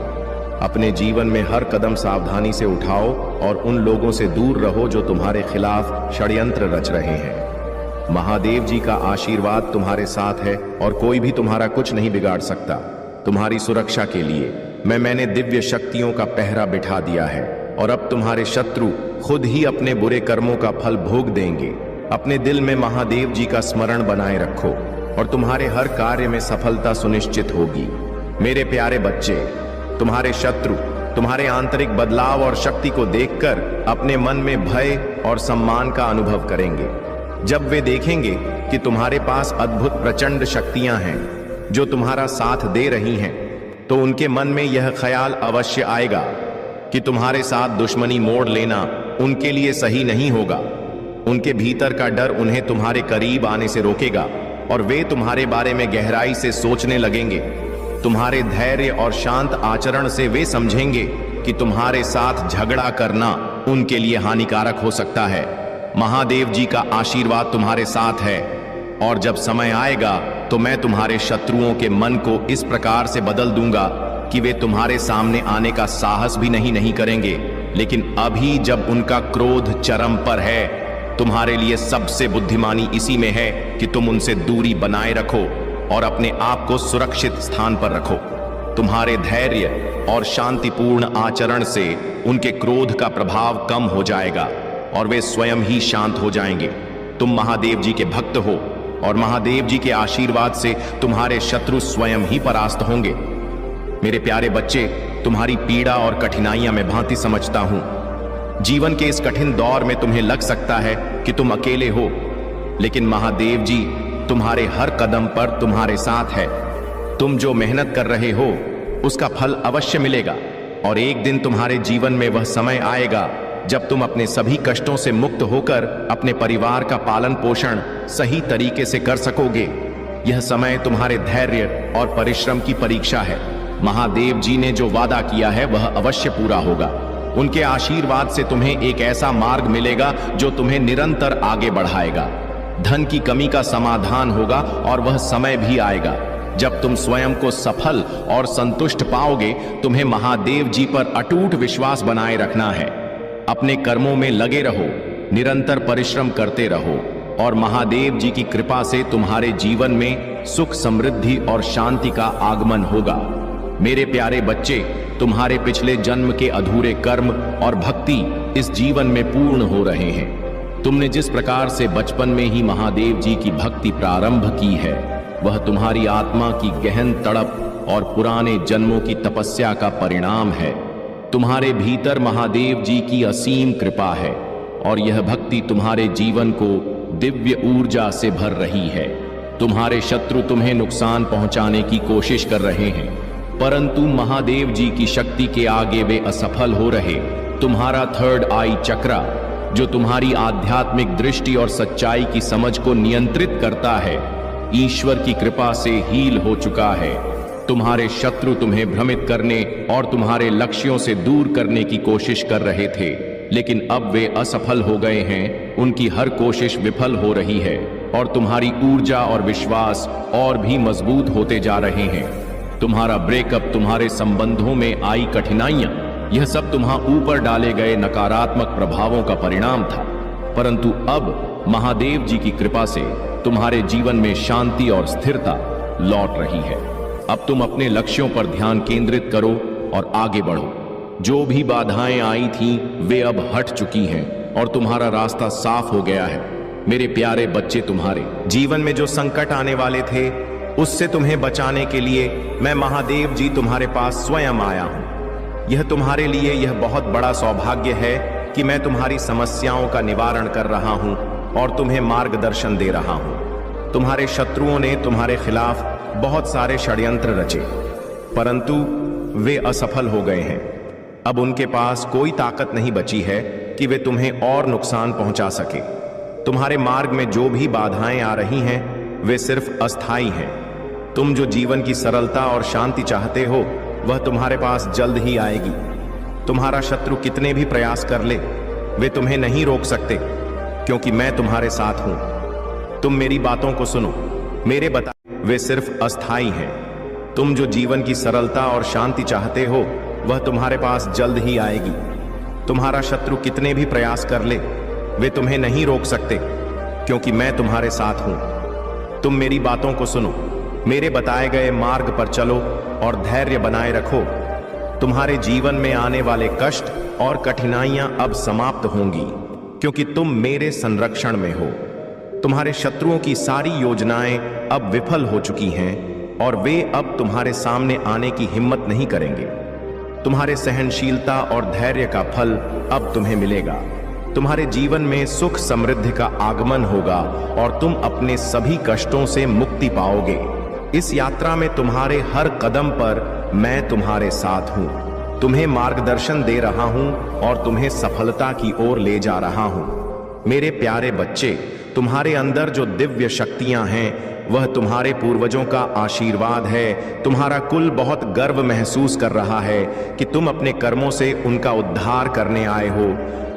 अपने जीवन में हर कदम सावधानी से उठाओ और उन लोगों से दूर रहो जो तुम्हारे खिलाफ षड्यंत्र रच रहे हैं। महादेव जी का आशीर्वाद तुम्हारे साथ है और कोई भी तुम्हारा कुछ नहीं बिगाड़ सकता। तुम्हारी सुरक्षा के लिए मैंने दिव्य शक्तियों का पहरा बिठा दिया है और अब तुम्हारे शत्रु खुद ही अपने बुरे कर्मों का फल भोग देंगे। अपने दिल में महादेव जी का स्मरण बनाए रखो और तुम्हारे हर कार्य में सफलता सुनिश्चित होगी। मेरे प्यारे बच्चे, तुम्हारे शत्रु तुम्हारे आंतरिक बदलाव और शक्ति को देखकर अपने मन में भय और सम्मान का अनुभव करेंगे। जब वे देखेंगे कि तुम्हारे पास अद्भुत प्रचंड शक्तियां हैं जो तुम्हारा साथ दे रही हैं, तो उनके मन में यह ख्याल अवश्य आएगा कि तुम्हारे साथ दुश्मनी मोड़ लेना उनके लिए सही नहीं होगा। उनके भीतर का डर उन्हें तुम्हारे करीब आने से रोकेगा और वे तुम्हारे बारे में गहराई से सोचने लगेंगे। तुम्हारे धैर्य और शांत आचरण से वे समझेंगे कि तुम्हारे साथ झगड़ा करना उनके लिए हानिकारक हो सकता है। महादेव जी का आशीर्वाद तुम्हारे साथ है और जब समय आएगा तो मैं तुम्हारे शत्रुओं के मन को इस प्रकार से बदल दूंगा कि वे तुम्हारे सामने आने का साहस भी नहीं करेंगे। लेकिन अभी जब उनका क्रोध चरम पर है, तुम्हारे लिए सबसे बुद्धिमानी इसी में है कि तुम उनसे दूरी बनाए रखो और अपने आप को सुरक्षित स्थान पर रखो। तुम्हारे धैर्य और शांतिपूर्ण आचरण से उनके क्रोध का प्रभाव कम हो जाएगा और वे स्वयं ही शांत हो जाएंगे। तुम महादेव जी के भक्त हो और महादेव जी के आशीर्वाद से तुम्हारे शत्रु स्वयं ही परास्त होंगे। मेरे प्यारे बच्चे, तुम्हारी पीड़ा और कठिनाइयां मैं भांति समझता हूं। जीवन के इस कठिन दौर में तुम्हें लग सकता है कि तुम अकेले हो, लेकिन महादेव जी तुम्हारे हर कदम पर तुम्हारे साथ है। तुम जो मेहनत कर रहे हो उसका फल अवश्य मिलेगा और एक दिन तुम्हारे जीवन में वह समय आएगा जब तुम अपने सभी कष्टों से मुक्त होकर अपने परिवार का पालन पोषण सही तरीके से कर सकोगे। यह समय तुम्हारे धैर्य और परिश्रम की परीक्षा है। महादेव जी ने जो वादा किया है वह अवश्य पूरा होगा। उनके आशीर्वाद से तुम्हें एक ऐसा मार्ग मिलेगा जो तुम्हें निरंतर आगे बढ़ाएगा। धन की कमी का समाधान होगा और वह समय भी आएगा जब तुम स्वयं को सफल और संतुष्ट पाओगे। तुम्हें महादेव जी पर अटूट विश्वास बनाए रखना है। अपने कर्मों में लगे रहो, निरंतर परिश्रम करते रहो और महादेव जी की कृपा से तुम्हारे जीवन में सुख, समृद्धि और शांति का आगमन होगा। मेरे प्यारे बच्चे, तुम्हारे पिछले जन्म के अधूरे कर्म और भक्ति इस जीवन में पूर्ण हो रहे हैं। तुमने जिस प्रकार से बचपन में ही महादेव जी की भक्ति प्रारंभ की है, वह तुम्हारी आत्मा की गहन तड़प और पुराने जन्मों की तपस्या का परिणाम है। तुम्हारे भीतर महादेव जी की असीम कृपा है और यह भक्ति तुम्हारे जीवन को दिव्य ऊर्जा से भर रही है। तुम्हारे शत्रु तुम्हें नुकसान पहुंचाने की कोशिश कर रहे हैं, परंतु महादेव जी की शक्ति के आगे वे असफल हो रहे। तुम्हारा थर्ड आई चक्रा, जो तुम्हारी आध्यात्मिक दृष्टि और सच्चाई की समझ को नियंत्रित करता है, ईश्वर की कृपा से हील हो चुका है। तुम्हारे शत्रु तुम्हें भ्रमित करने और तुम्हारे लक्ष्यों से दूर करने की कोशिश कर रहे थे, लेकिन अब वे असफल हो गए हैं। उनकी हर कोशिश विफल हो रही है और तुम्हारी ऊर्जा और विश्वास और भी मजबूत होते जा रहे हैं। तुम्हारा ब्रेकअप, तुम्हारे संबंधों में आई कठिनाइयां, यह सब तुम्हारे ऊपर डाले गए नकारात्मक प्रभावों का परिणाम था, परंतु अब महादेव जी की कृपा से तुम्हारे जीवन में शांति और स्थिरता लौट रही है। अब तुम अपने लक्ष्यों पर ध्यान केंद्रित करो और आगे बढ़ो। जो भी बाधाएं आई थीं, वे अब हट चुकी हैं और तुम्हारा रास्ता साफ हो गया है। मेरे प्यारे बच्चे, तुम्हारे जीवन में जो संकट आने वाले थे, उससे तुम्हें बचाने के लिए मैं महादेव जी तुम्हारे पास स्वयं आया हूं। यह तुम्हारे लिए यह बहुत बड़ा सौभाग्य है कि मैं तुम्हारी समस्याओं का निवारण कर रहा हूं और तुम्हें मार्गदर्शन दे रहा हूं। तुम्हारे शत्रुओं ने तुम्हारे खिलाफ बहुत सारे षड्यंत्र रचे, परंतु वे असफल हो गए हैं। अब उनके पास कोई ताकत नहीं बची है कि वे तुम्हें और नुकसान पहुंचा सके। तुम्हारे मार्ग में जो भी बाधाएं आ रही हैं, वे सिर्फ अस्थायी हैं। तुम जो जीवन की सरलता और शांति चाहते हो, वह तुम्हारे पास जल्द ही आएगी। तुम्हारा शत्रु कितने भी प्रयास कर ले, वे तुम्हें नहीं रोक सकते, क्योंकि मैं तुम्हारे साथ हूं। तुम मेरी बातों को सुनो, मेरे बताए वे सिर्फ अस्थाई हैं। तुम जो जीवन की सरलता और शांति चाहते हो, वह तुम्हारे पास जल्द ही आएगी। तुम्हारा शत्रु कितने भी प्रयास कर ले, वे तुम्हें नहीं रोक सकते, क्योंकि मैं तुम्हारे साथ हूं। तुम मेरी बातों को सुनो, मेरे बताए गए मार्ग पर चलो और धैर्य बनाए रखो। तुम्हारे जीवन में आने वाले कष्ट और कठिनाइयां अब समाप्त होंगी, क्योंकि तुम मेरे संरक्षण में हो। तुम्हारे शत्रुओं की सारी योजनाएं अब विफल हो चुकी हैं और वे अब तुम्हारे सामने आने की हिम्मत नहीं करेंगे। तुम्हारे सहनशीलता और धैर्य का फल अब तुम्हें मिलेगा। तुम्हारे जीवन में सुख समृद्धि का आगमन होगा और तुम अपने सभी कष्टों से मुक्ति पाओगे। इस यात्रा में तुम्हारे हर कदम पर मैं तुम्हारे साथ हूं, तुम्हें मार्गदर्शन दे रहा हूं और तुम्हें सफलता की ओर ले जा रहा हूं। मेरे प्यारे बच्चे, तुम्हारे अंदर जो दिव्य शक्तियां हैं, वह तुम्हारे पूर्वजों का आशीर्वाद है। तुम्हारा कुल बहुत गर्व महसूस कर रहा है कि तुम अपने कर्मों से उनका उद्धार करने आए हो।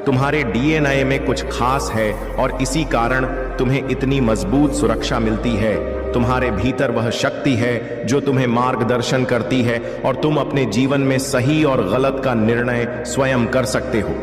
तुम्हारे डीएनए में कुछ खास है और इसी कारण तुम्हें इतनी मजबूत सुरक्षा मिलती है। तुम्हारे भीतर वह शक्ति है जो तुम्हें मार्गदर्शन करती है और तुम अपने जीवन में सही और गलत का निर्णय स्वयं कर सकते हो।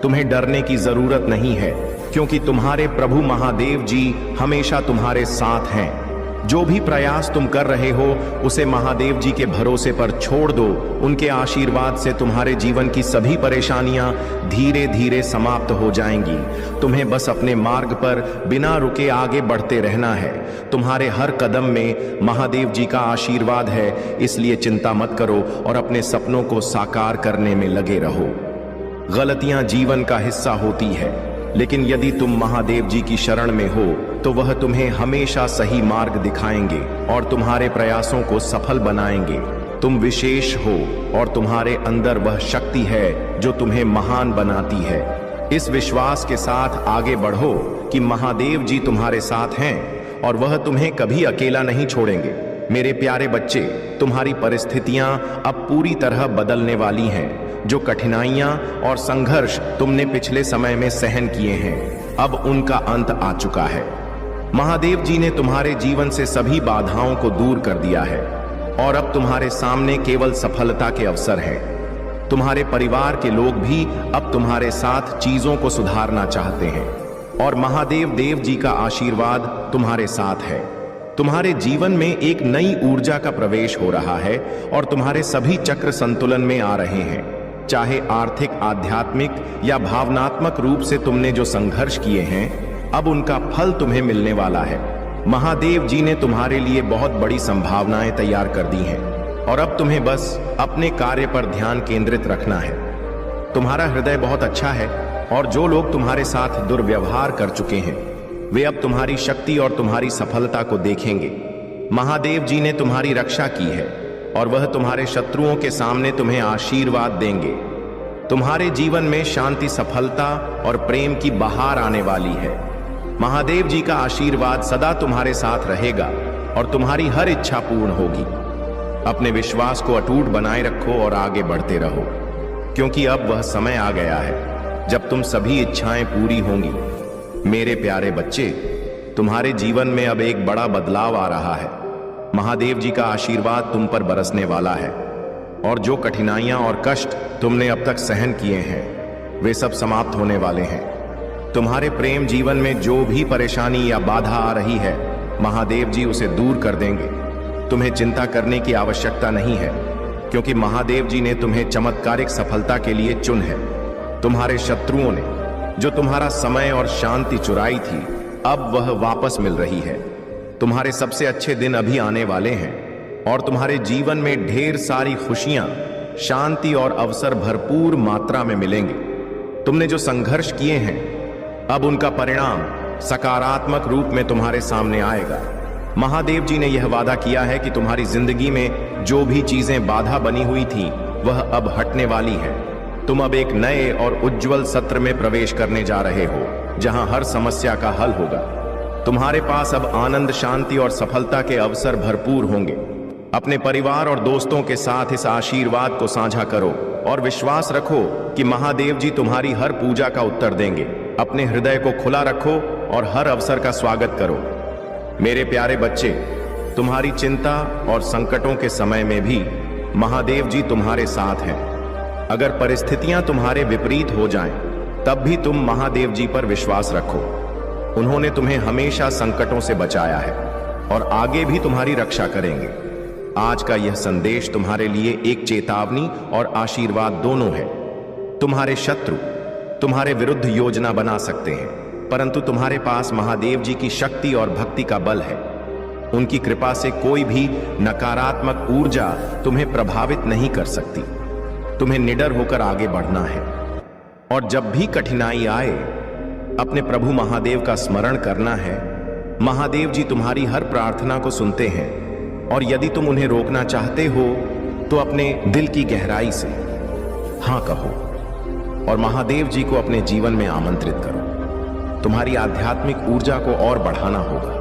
तुम्हें डरने की जरूरत नहीं है, क्योंकि तुम्हारे प्रभु महादेव जी हमेशा तुम्हारे साथ हैं। जो भी प्रयास तुम कर रहे हो, उसे महादेव जी के भरोसे पर छोड़ दो। उनके आशीर्वाद से तुम्हारे जीवन की सभी परेशानियां धीरे धीरे समाप्त हो जाएंगी। तुम्हें बस अपने मार्ग पर बिना रुके आगे बढ़ते रहना है। तुम्हारे हर कदम में महादेव जी का आशीर्वाद है, इसलिए चिंता मत करो और अपने सपनों को साकार करने में लगे रहो। गलतियां जीवन का हिस्सा होती है, लेकिन यदि तुम महादेव जी की शरण में हो तो वह तुम्हें हमेशा सही मार्ग दिखाएंगे और तुम्हारे प्रयासों को सफल बनाएंगे। तुम विशेष हो और तुम्हारे अंदर वह शक्ति है जो तुम्हें महान बनाती है। इस विश्वास के साथ आगे बढ़ो कि महादेव जी तुम्हारे साथ हैं और वह तुम्हें कभी अकेला नहीं छोड़ेंगे। मेरे प्यारे बच्चे, तुम्हारी परिस्थितियां अब पूरी तरह बदलने वाली हैं। जो कठिनाइयां और संघर्ष तुमने पिछले समय में सहन किए हैं, अब उनका अंत आ चुका है। महादेव जी ने तुम्हारे जीवन से सभी बाधाओं को दूर कर दिया है और अब तुम्हारे सामने केवल सफलता के अवसर हैं। तुम्हारे परिवार के लोग भी अब तुम्हारे साथ चीजों को सुधारना चाहते हैं और महादेव देव जी का आशीर्वाद तुम्हारे साथ है। तुम्हारे जीवन में एक नई ऊर्जा का प्रवेश हो रहा है और तुम्हारे सभी चक्र संतुलन में आ रहे हैं। चाहे आर्थिक, आध्यात्मिक या भावनात्मक रूप से तुमने जो संघर्ष किए हैं, अब उनका फल तुम्हें मिलने वाला है। महादेव जी ने तुम्हारे लिए बहुत बड़ी संभावनाएं तैयार कर दी हैं और अब तुम्हें बस अपने कार्य पर ध्यान केंद्रित रखना है। तुम्हारा हृदय बहुत अच्छा है और जो लोग तुम्हारे साथ दुर्व्यवहार कर चुके हैं, वे अब तुम्हारी शक्ति और तुम्हारी सफलता को देखेंगे। महादेव जी ने तुम्हारी रक्षा की है और वह तुम्हारे शत्रुओं के सामने तुम्हें आशीर्वाद देंगे। तुम्हारे जीवन में शांति, सफलता और प्रेम की बहार आने वाली है। महादेव जी का आशीर्वाद सदा तुम्हारे साथ रहेगा और तुम्हारी हर इच्छा पूर्ण होगी। अपने विश्वास को अटूट बनाए रखो और आगे बढ़ते रहो, क्योंकि अब वह समय आ गया है जब तुम सभी इच्छाएं पूरी होंगी। मेरे प्यारे बच्चे, तुम्हारे जीवन में अब एक बड़ा बदलाव आ रहा है। महादेव जी का आशीर्वाद तुम पर बरसने वाला है और जो कठिनाइयां और कष्ट तुमने अब तक सहन किए हैं, वे सब समाप्त होने वाले हैं। तुम्हारे प्रेम जीवन में जो भी परेशानी या बाधा आ रही है, महादेव जी उसे दूर कर देंगे। तुम्हें चिंता करने की आवश्यकता नहीं है, क्योंकि महादेव जी ने तुम्हें चमत्कारिक सफलता के लिए चुन है। तुम्हारे शत्रुओं ने जो तुम्हारा समय और शांति चुराई थी, अब वह वापस मिल रही है। तुम्हारे सबसे अच्छे दिन अभी आने वाले हैं और तुम्हारे जीवन में ढेर सारी खुशियां, शांति और अवसर भरपूर मात्रा में मिलेंगे। तुमने जो संघर्ष किए हैं, अब उनका परिणाम सकारात्मक रूप में तुम्हारे सामने आएगा। महादेव जी ने यह वादा किया है कि तुम्हारी जिंदगी में जो भी चीजें बाधा बनी हुई थी, वह अब हटने वाली है। तुम अब एक नए और उज्जवल सत्र में प्रवेश करने जा रहे हो, जहां हर समस्या का हल होगा। तुम्हारे पास अब आनंद, शांति और सफलता के अवसर भरपूर होंगे। अपने परिवार और दोस्तों के साथ इस आशीर्वाद को साझा करो और विश्वास रखो कि महादेव जी तुम्हारी हर पूजा का उत्तर देंगे। अपने हृदय को खुला रखो और हर अवसर का स्वागत करो। मेरे प्यारे बच्चे, तुम्हारी चिंता और संकटों के समय में भी महादेव जी तुम्हारे साथ हैं। अगर परिस्थितियां तुम्हारे विपरीत हो जाएं, तब भी तुम महादेव जी पर विश्वास रखो। उन्होंने तुम्हें हमेशा संकटों से बचाया है और आगे भी तुम्हारी रक्षा करेंगे। आज का यह संदेश तुम्हारे लिए एक चेतावनी और आशीर्वाद दोनों है। तुम्हारे शत्रु तुम्हारे विरुद्ध योजना बना सकते हैं, परंतु तुम्हारे पास महादेव जी की शक्ति और भक्ति का बल है। उनकी कृपा से कोई भी नकारात्मक ऊर्जा तुम्हें प्रभावित नहीं कर सकती। तुम्हें निडर होकर आगे बढ़ना है और जब भी कठिनाई आए, अपने प्रभु महादेव का स्मरण करना है। महादेव जी तुम्हारी हर प्रार्थना को सुनते हैं और यदि तुम उन्हें रोकना चाहते हो तो अपने दिल की गहराई से हां कहो और महादेव जी को अपने जीवन में आमंत्रित करो। तुम्हारी आध्यात्मिक ऊर्जा को और बढ़ाना होगा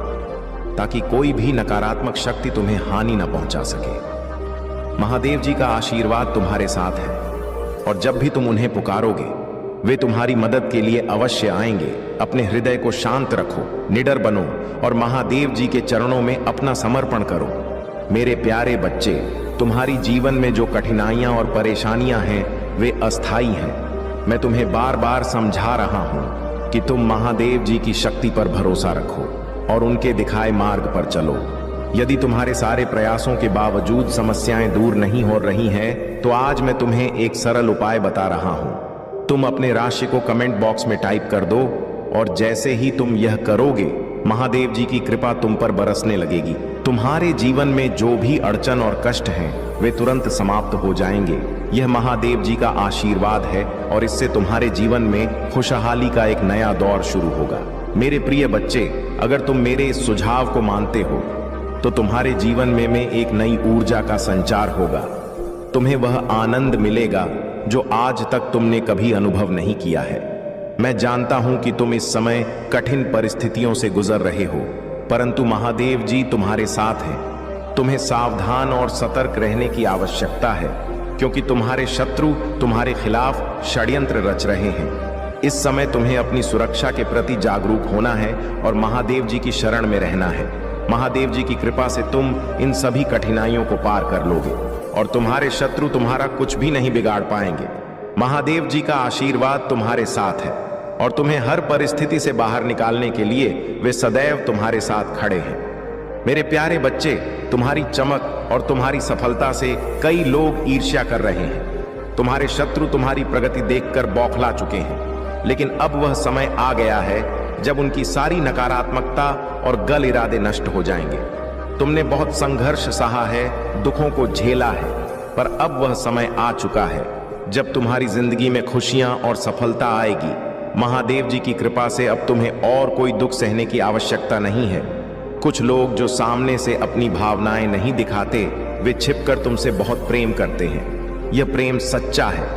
ताकि कोई भी नकारात्मक शक्ति तुम्हें हानि न पहुंचा सके। महादेव जी का आशीर्वाद तुम्हारे साथ है और जब भी तुम उन्हें पुकारोगे, वे तुम्हारी मदद के लिए अवश्य आएंगे। अपने हृदय को शांत रखो, निडर बनो और महादेव जी के चरणों में अपना समर्पण करो। मेरे प्यारे बच्चे, तुम्हारी जीवन में जो कठिनाइयां और परेशानियां हैं, वे अस्थाई हैं। मैं तुम्हें बार बार समझा रहा हूं कि तुम महादेव जी की शक्ति पर भरोसा रखो और उनके दिखाए मार्ग पर चलो। यदि तुम्हारे सारे प्रयासों के बावजूद समस्याएं दूर नहीं हो रही हैं, तो आज मैं तुम्हें एक सरल उपाय बता रहा हूं। तुम अपने राशि को कमेंट बॉक्स में टाइप कर दो और जैसे ही तुम यह करोगे, महादेव जी की कृपा तुम पर बरसने लगेगी। तुम्हारे जीवन में जो भी अड़चन और कष्ट हैं, वे तुरंत समाप्त हो जाएंगे। यह महादेव जी का आशीर्वाद है और इससे तुम्हारे जीवन में खुशहाली का एक नया दौर शुरू होगा। मेरे प्रिय बच्चे, अगर तुम मेरे इस सुझाव को मानते हो तो तुम्हारे जीवन में एक नई ऊर्जा का संचार होगा। तुम्हें वह आनंद मिलेगा जो आज तक तुमने कभी अनुभव नहीं किया है। मैं जानता हूं कि तुम इस समय कठिन परिस्थितियों से गुजर रहे हो, परंतु महादेव जी तुम्हारे साथ हैं। तुम्हें सावधान और सतर्क रहने की आवश्यकता है, क्योंकि तुम्हारे शत्रु तुम्हारे खिलाफ षड्यंत्र रच रहे हैं। इस समय तुम्हें अपनी सुरक्षा के प्रति जागरूक होना है और महादेव जी की शरण में रहना है। महादेव जी की कृपा से तुम इन सभी कठिनाइयों को पार कर लोगे और तुम्हारे शत्रु तुम्हारा कुछ भी नहीं बिगाड़ पाएंगे। महादेव जी का आशीर्वाद तुम्हारे साथ है और तुम्हें हर परिस्थिति से बाहर निकालने के लिए वे सदैव तुम्हारे साथ खड़े हैं। मेरे प्यारे बच्चे, तुम्हारी चमक और तुम्हारी सफलता से कई लोग ईर्ष्या कर रहे हैं। तुम्हारे शत्रु तुम्हारी प्रगति देखकर बौखला चुके हैं, लेकिन अब वह समय आ गया है जब उनकी सारी नकारात्मकता और गल इरादे नष्ट हो जाएंगे। तुमने बहुत संघर्ष सहा है, दुखों को झेला है, पर अब वह समय आ चुका है जब तुम्हारी जिंदगी में खुशियां और सफलता आएगी। महादेव जी की कृपा से अब तुम्हें और कोई दुख सहने की आवश्यकता नहीं है। कुछ लोग जो सामने से अपनी भावनाएं नहीं दिखाते, वे छिपकर तुमसे बहुत प्रेम करते हैं। यह प्रेम सच्चा है,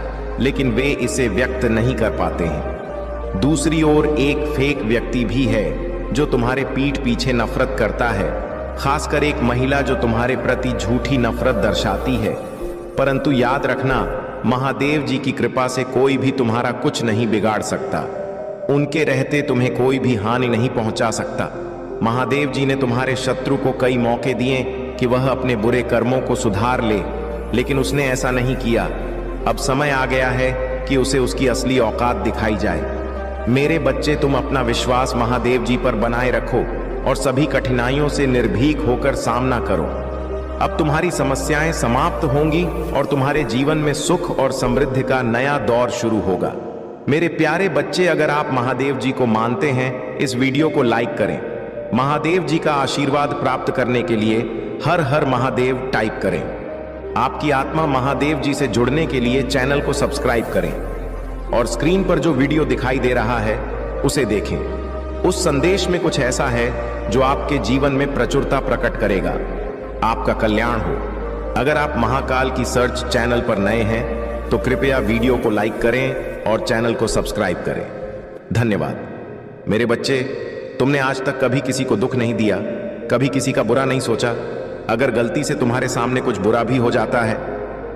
लेकिन वे इसे व्यक्त नहीं कर पाते हैं। दूसरी ओर एक फेक व्यक्ति भी है जो तुम्हारे पीठ पीछे नफरत करता है, खासकर एक महिला जो तुम्हारे प्रति झूठी नफरत दर्शाती है। परंतु याद रखना, महादेव जी की कृपा से कोई भी तुम्हारा कुछ नहीं बिगाड़ सकता। उनके रहते तुम्हें कोई भी हानि नहीं पहुंचा सकता। महादेव जी ने तुम्हारे शत्रु को कई मौके दिए कि वह अपने बुरे कर्मों को सुधार ले, लेकिन उसने ऐसा नहीं किया। अब समय आ गया है कि उसे उसकी असली औकात दिखाई जाए। मेरे बच्चे, तुम अपना विश्वास महादेव जी पर बनाए रखो और सभी कठिनाइयों से निर्भीक होकर सामना करो। अब तुम्हारी समस्याएं समाप्त होंगी और तुम्हारे जीवन में सुख और समृद्धि का नया दौर शुरू होगा। मेरे प्यारे बच्चे, अगर आप महादेव जी को मानते हैं, इस वीडियो को लाइक करें। महादेव जी का आशीर्वाद प्राप्त करने के लिए हर हर महादेव टाइप करें। आपकी आत्मा महादेव जी से जुड़ने के लिए चैनल को सब्सक्राइब करें और स्क्रीन पर जो वीडियो दिखाई दे रहा है उसे देखें। उस संदेश में कुछ ऐसा है जो आपके जीवन में प्रचुरता प्रकट करेगा। आपका कल्याण हो। अगर आप महाकाल की सर्च चैनल पर नए हैं तो कृपया वीडियो को लाइक करें और चैनल को सब्सक्राइब करें। धन्यवाद। मेरे बच्चे, तुमने आज तक कभी किसी को दुख नहीं दिया, कभी किसी का बुरा नहीं सोचा। अगर गलती से तुम्हारे सामने कुछ बुरा भी हो जाता है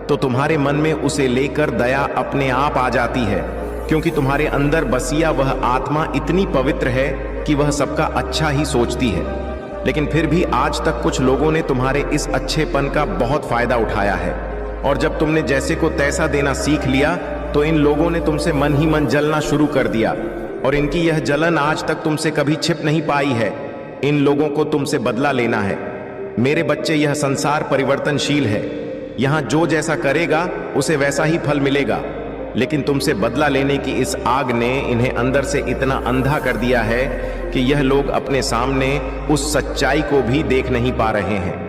तो तुम्हारे मन में उसे लेकर दया अपने आप आ जाती है, क्योंकि तुम्हारे अंदर बसिया वह आत्मा इतनी पवित्र है कि वह सबका अच्छा ही सोचती है। लेकिन फिर भी आज तक कुछ लोगों ने तुम्हारे इस अच्छेपन का बहुत फायदा उठाया है, और जब तुमने जैसे को तैसा देना सीख लिया तो इन लोगों ने तुमसे मन ही मन जलना शुरू कर दिया, और इनकी यह जलन आज तक तुमसे कभी छिप नहीं पाई है। इन लोगों को तुमसे बदला लेना है। मेरे बच्चे, यह संसार परिवर्तनशील है। यहाँ जो जैसा करेगा उसे वैसा ही फल मिलेगा, लेकिन तुमसे बदला लेने की इस आग ने इन्हें अंदर से इतना अंधा कर दिया है कि यह लोग अपने सामने उस सच्चाई को भी देख नहीं पा रहे हैं।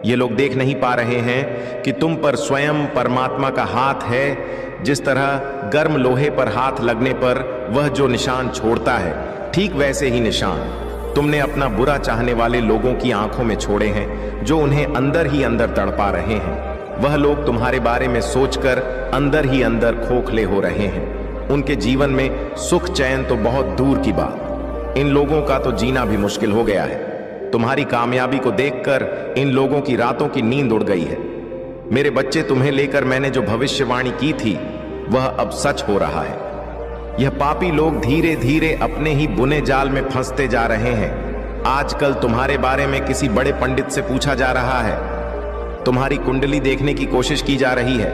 ये लोग देख नहीं पा रहे हैं कि तुम पर स्वयं परमात्मा का हाथ है। जिस तरह गर्म लोहे पर हाथ लगने पर वह जो निशान छोड़ता है, ठीक वैसे ही निशान तुमने अपना बुरा चाहने वाले लोगों की आंखों में छोड़े हैं, जो उन्हें अंदर ही अंदर तड़पा रहे हैं। वह लोग तुम्हारे बारे में सोचकर अंदर ही अंदर खोखले हो रहे हैं। उनके जीवन में सुख चैन तो बहुत दूर की बात, इन लोगों का तो जीना भी मुश्किल हो गया है। तुम्हारी कामयाबी को देखकर इन लोगों की रातों की नींद उड़ गई है। मेरे बच्चे, तुम्हें लेकर मैंने जो भविष्यवाणी की थी वह अब सच हो रहा है। यह पापी लोग धीरे धीरे अपने ही बुने जाल में फंसते जा रहे हैं। आजकल तुम्हारे बारे में किसी बड़े पंडित से पूछा जा रहा है, तुम्हारी कुंडली देखने की कोशिश की जा रही है।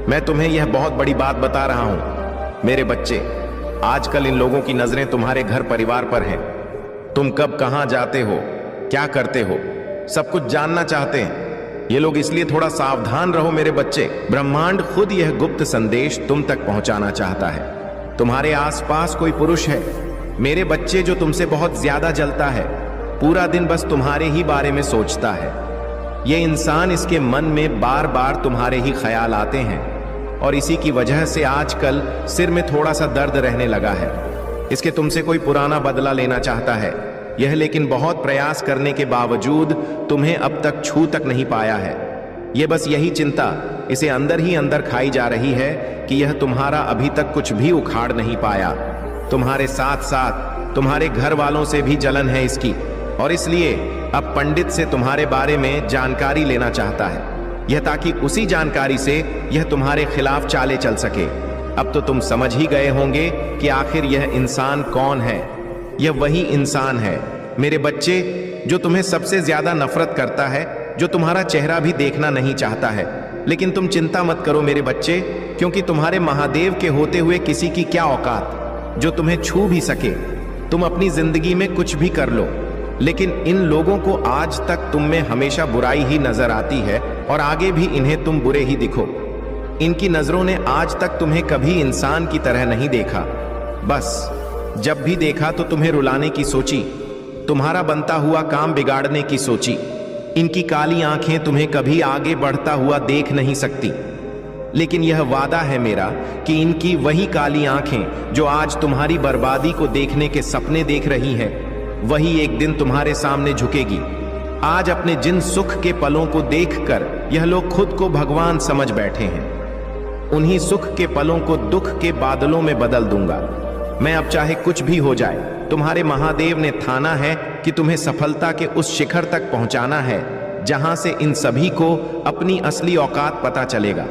मैं तुम्हें यह बहुत बड़ी बात बता रहा हूं। मेरे बच्चे, आजकल इन लोगों की नजरें तुम्हारे घर परिवार पर हैं। तुम कब कहां जाते हो, क्या करते हो, सब कुछ जानना चाहते हैं। ये लोग इसलिए थोड़ा सावधान रहो मेरे बच्चे। ब्रह्मांड खुद यह गुप्त संदेश तुम तक पहुंचाना चाहता है। तुम्हारे आसपास कोई पुरुष है मेरे बच्चे, जो तुमसे बहुत ज्यादा जलता है। पूरा दिन बस तुम्हारे ही बारे में सोचता है। ये इंसान, इसके मन में बार बार तुम्हारे ही ख्याल आते हैं, और इसी की वजह से आजकल सिर में थोड़ा सा दर्द रहने लगा है। इसके तुमसे कोई पुराना बदला लेना चाहता है यह, लेकिन बहुत प्रयास करने के बावजूद तुम्हें अब तक छू तक नहीं पाया है। यह बस यही चिंता इसे अंदर ही अंदर खाई जा रही है कि यह तुम्हारा अभी तक कुछ भी उखाड़ नहीं पाया। तुम्हारे साथ साथ तुम्हारे घर वालों से भी जलन है इसकी, और इसलिए अब पंडित से तुम्हारे बारे में जानकारी लेना चाहता है यह, ताकि उसी जानकारी से यह तुम्हारे खिलाफ चाले चल सके। अब तो तुम समझ ही गए होंगे कि आखिर यह इंसान कौन है। यह वही इंसान है मेरे बच्चे, जो तुम्हें सबसे ज्यादा नफरत करता है, जो तुम्हारा चेहरा भी देखना नहीं चाहता है। लेकिन तुम चिंता मत करो मेरे बच्चे, क्योंकि तुम्हारे महादेव के होते हुए किसी की क्या औकात जो तुम्हें छू भी सके। तुम अपनी जिंदगी में कुछ भी कर लो, लेकिन इन लोगों को आज तक तुम में हमेशा बुराई ही नजर आती है, और आगे भी इन्हें तुम बुरे ही दिखो। इनकी नजरों ने आज तक तुम्हें कभी इंसान की तरह नहीं देखा। बस जब भी देखा तो तुम्हें रुलाने की सोची, तुम्हारा बनता हुआ काम बिगाड़ने की सोची। इनकी काली आंखें तुम्हें कभी आगे बढ़ता हुआ देख नहीं सकती, लेकिन यह वादा है मेरा कि इनकी वही काली आंखें जो आज तुम्हारी बर्बादी को देखने के सपने देख रही हैं, वही एक दिन तुम्हारे सामने झुकेगी। आज अपने जिन सुख के पलों को देखकर यह लोग खुद को भगवान समझ बैठे हैं, उन्हीं सुख के पलों को दुख के बादलों में बदल दूंगा मैं। अब चाहे कुछ भी हो जाए, तुम्हारे महादेव ने ठाना है कि तुम्हें सफलता के उस शिखर तक पहुंचाना है, जहां से इन सभी को अपनी असली औकात पता चलेगा।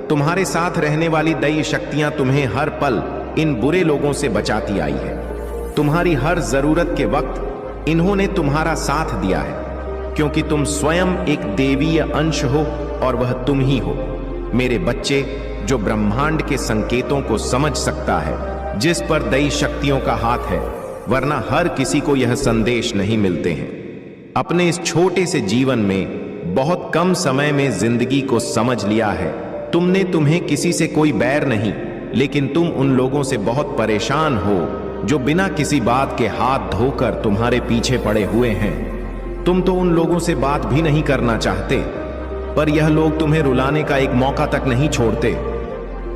तुम्हारे साथ रहने वाली दैवी शक्तियां तुम्हें हर पल इन बुरे लोगों से बचाती आई है। तुम्हारी हर जरूरत के वक्त इन्होंने तुम्हारा साथ दिया है, क्योंकि तुम स्वयं एक देवीय अंश हो, और वह तुम ही हो मेरे बच्चे, जो ब्रह्मांड के संकेतों को समझ सकता है, जिस पर दैवी शक्तियों का हाथ है, वरना हर किसी को यह संदेश नहीं मिलते हैं। अपने इस छोटे से जीवन में बहुत कम समय में जिंदगी को समझ लिया है तुमने। तुम्हें किसी से कोई बैर नहीं, लेकिन तुम उन लोगों से बहुत परेशान हो जो बिना किसी बात के हाथ धोकर तुम्हारे पीछे पड़े हुए हैं। तुम तो उन लोगों से बात भी नहीं करना चाहते, पर यह लोग तुम्हें रुलाने का एक मौका तक नहीं छोड़ते।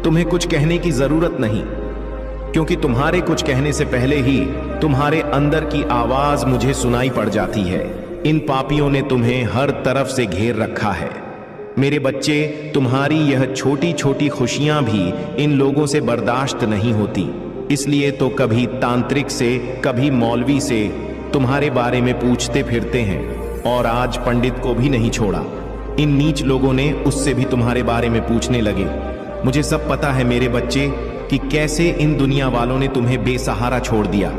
तुम्हें कुछ कहने की जरूरत नहीं, क्योंकि तुम्हारे कुछ कहने से पहले ही तुम्हारे अंदर की आवाज मुझे सुनाई पड़ जाती है। इन पापियों ने तुम्हें हर तरफ से घेर रखा है मेरे बच्चे। तुम्हारी यह छोटी छोटी खुशियां भी इन लोगों से बर्दाश्त नहीं होती, इसलिए तो कभी तांत्रिक से, कभी मौलवी से तुम्हारे बारे में पूछते फिरते हैं, और आज पंडित को भी नहीं छोड़ा। इन नीच लोगों ने उससे भी तुम्हारे बारे में पूछने लगे। मुझे सब पता है मेरे बच्चे कि कैसे इन दुनिया वालों ने तुम्हें बेसहारा छोड़ दिया।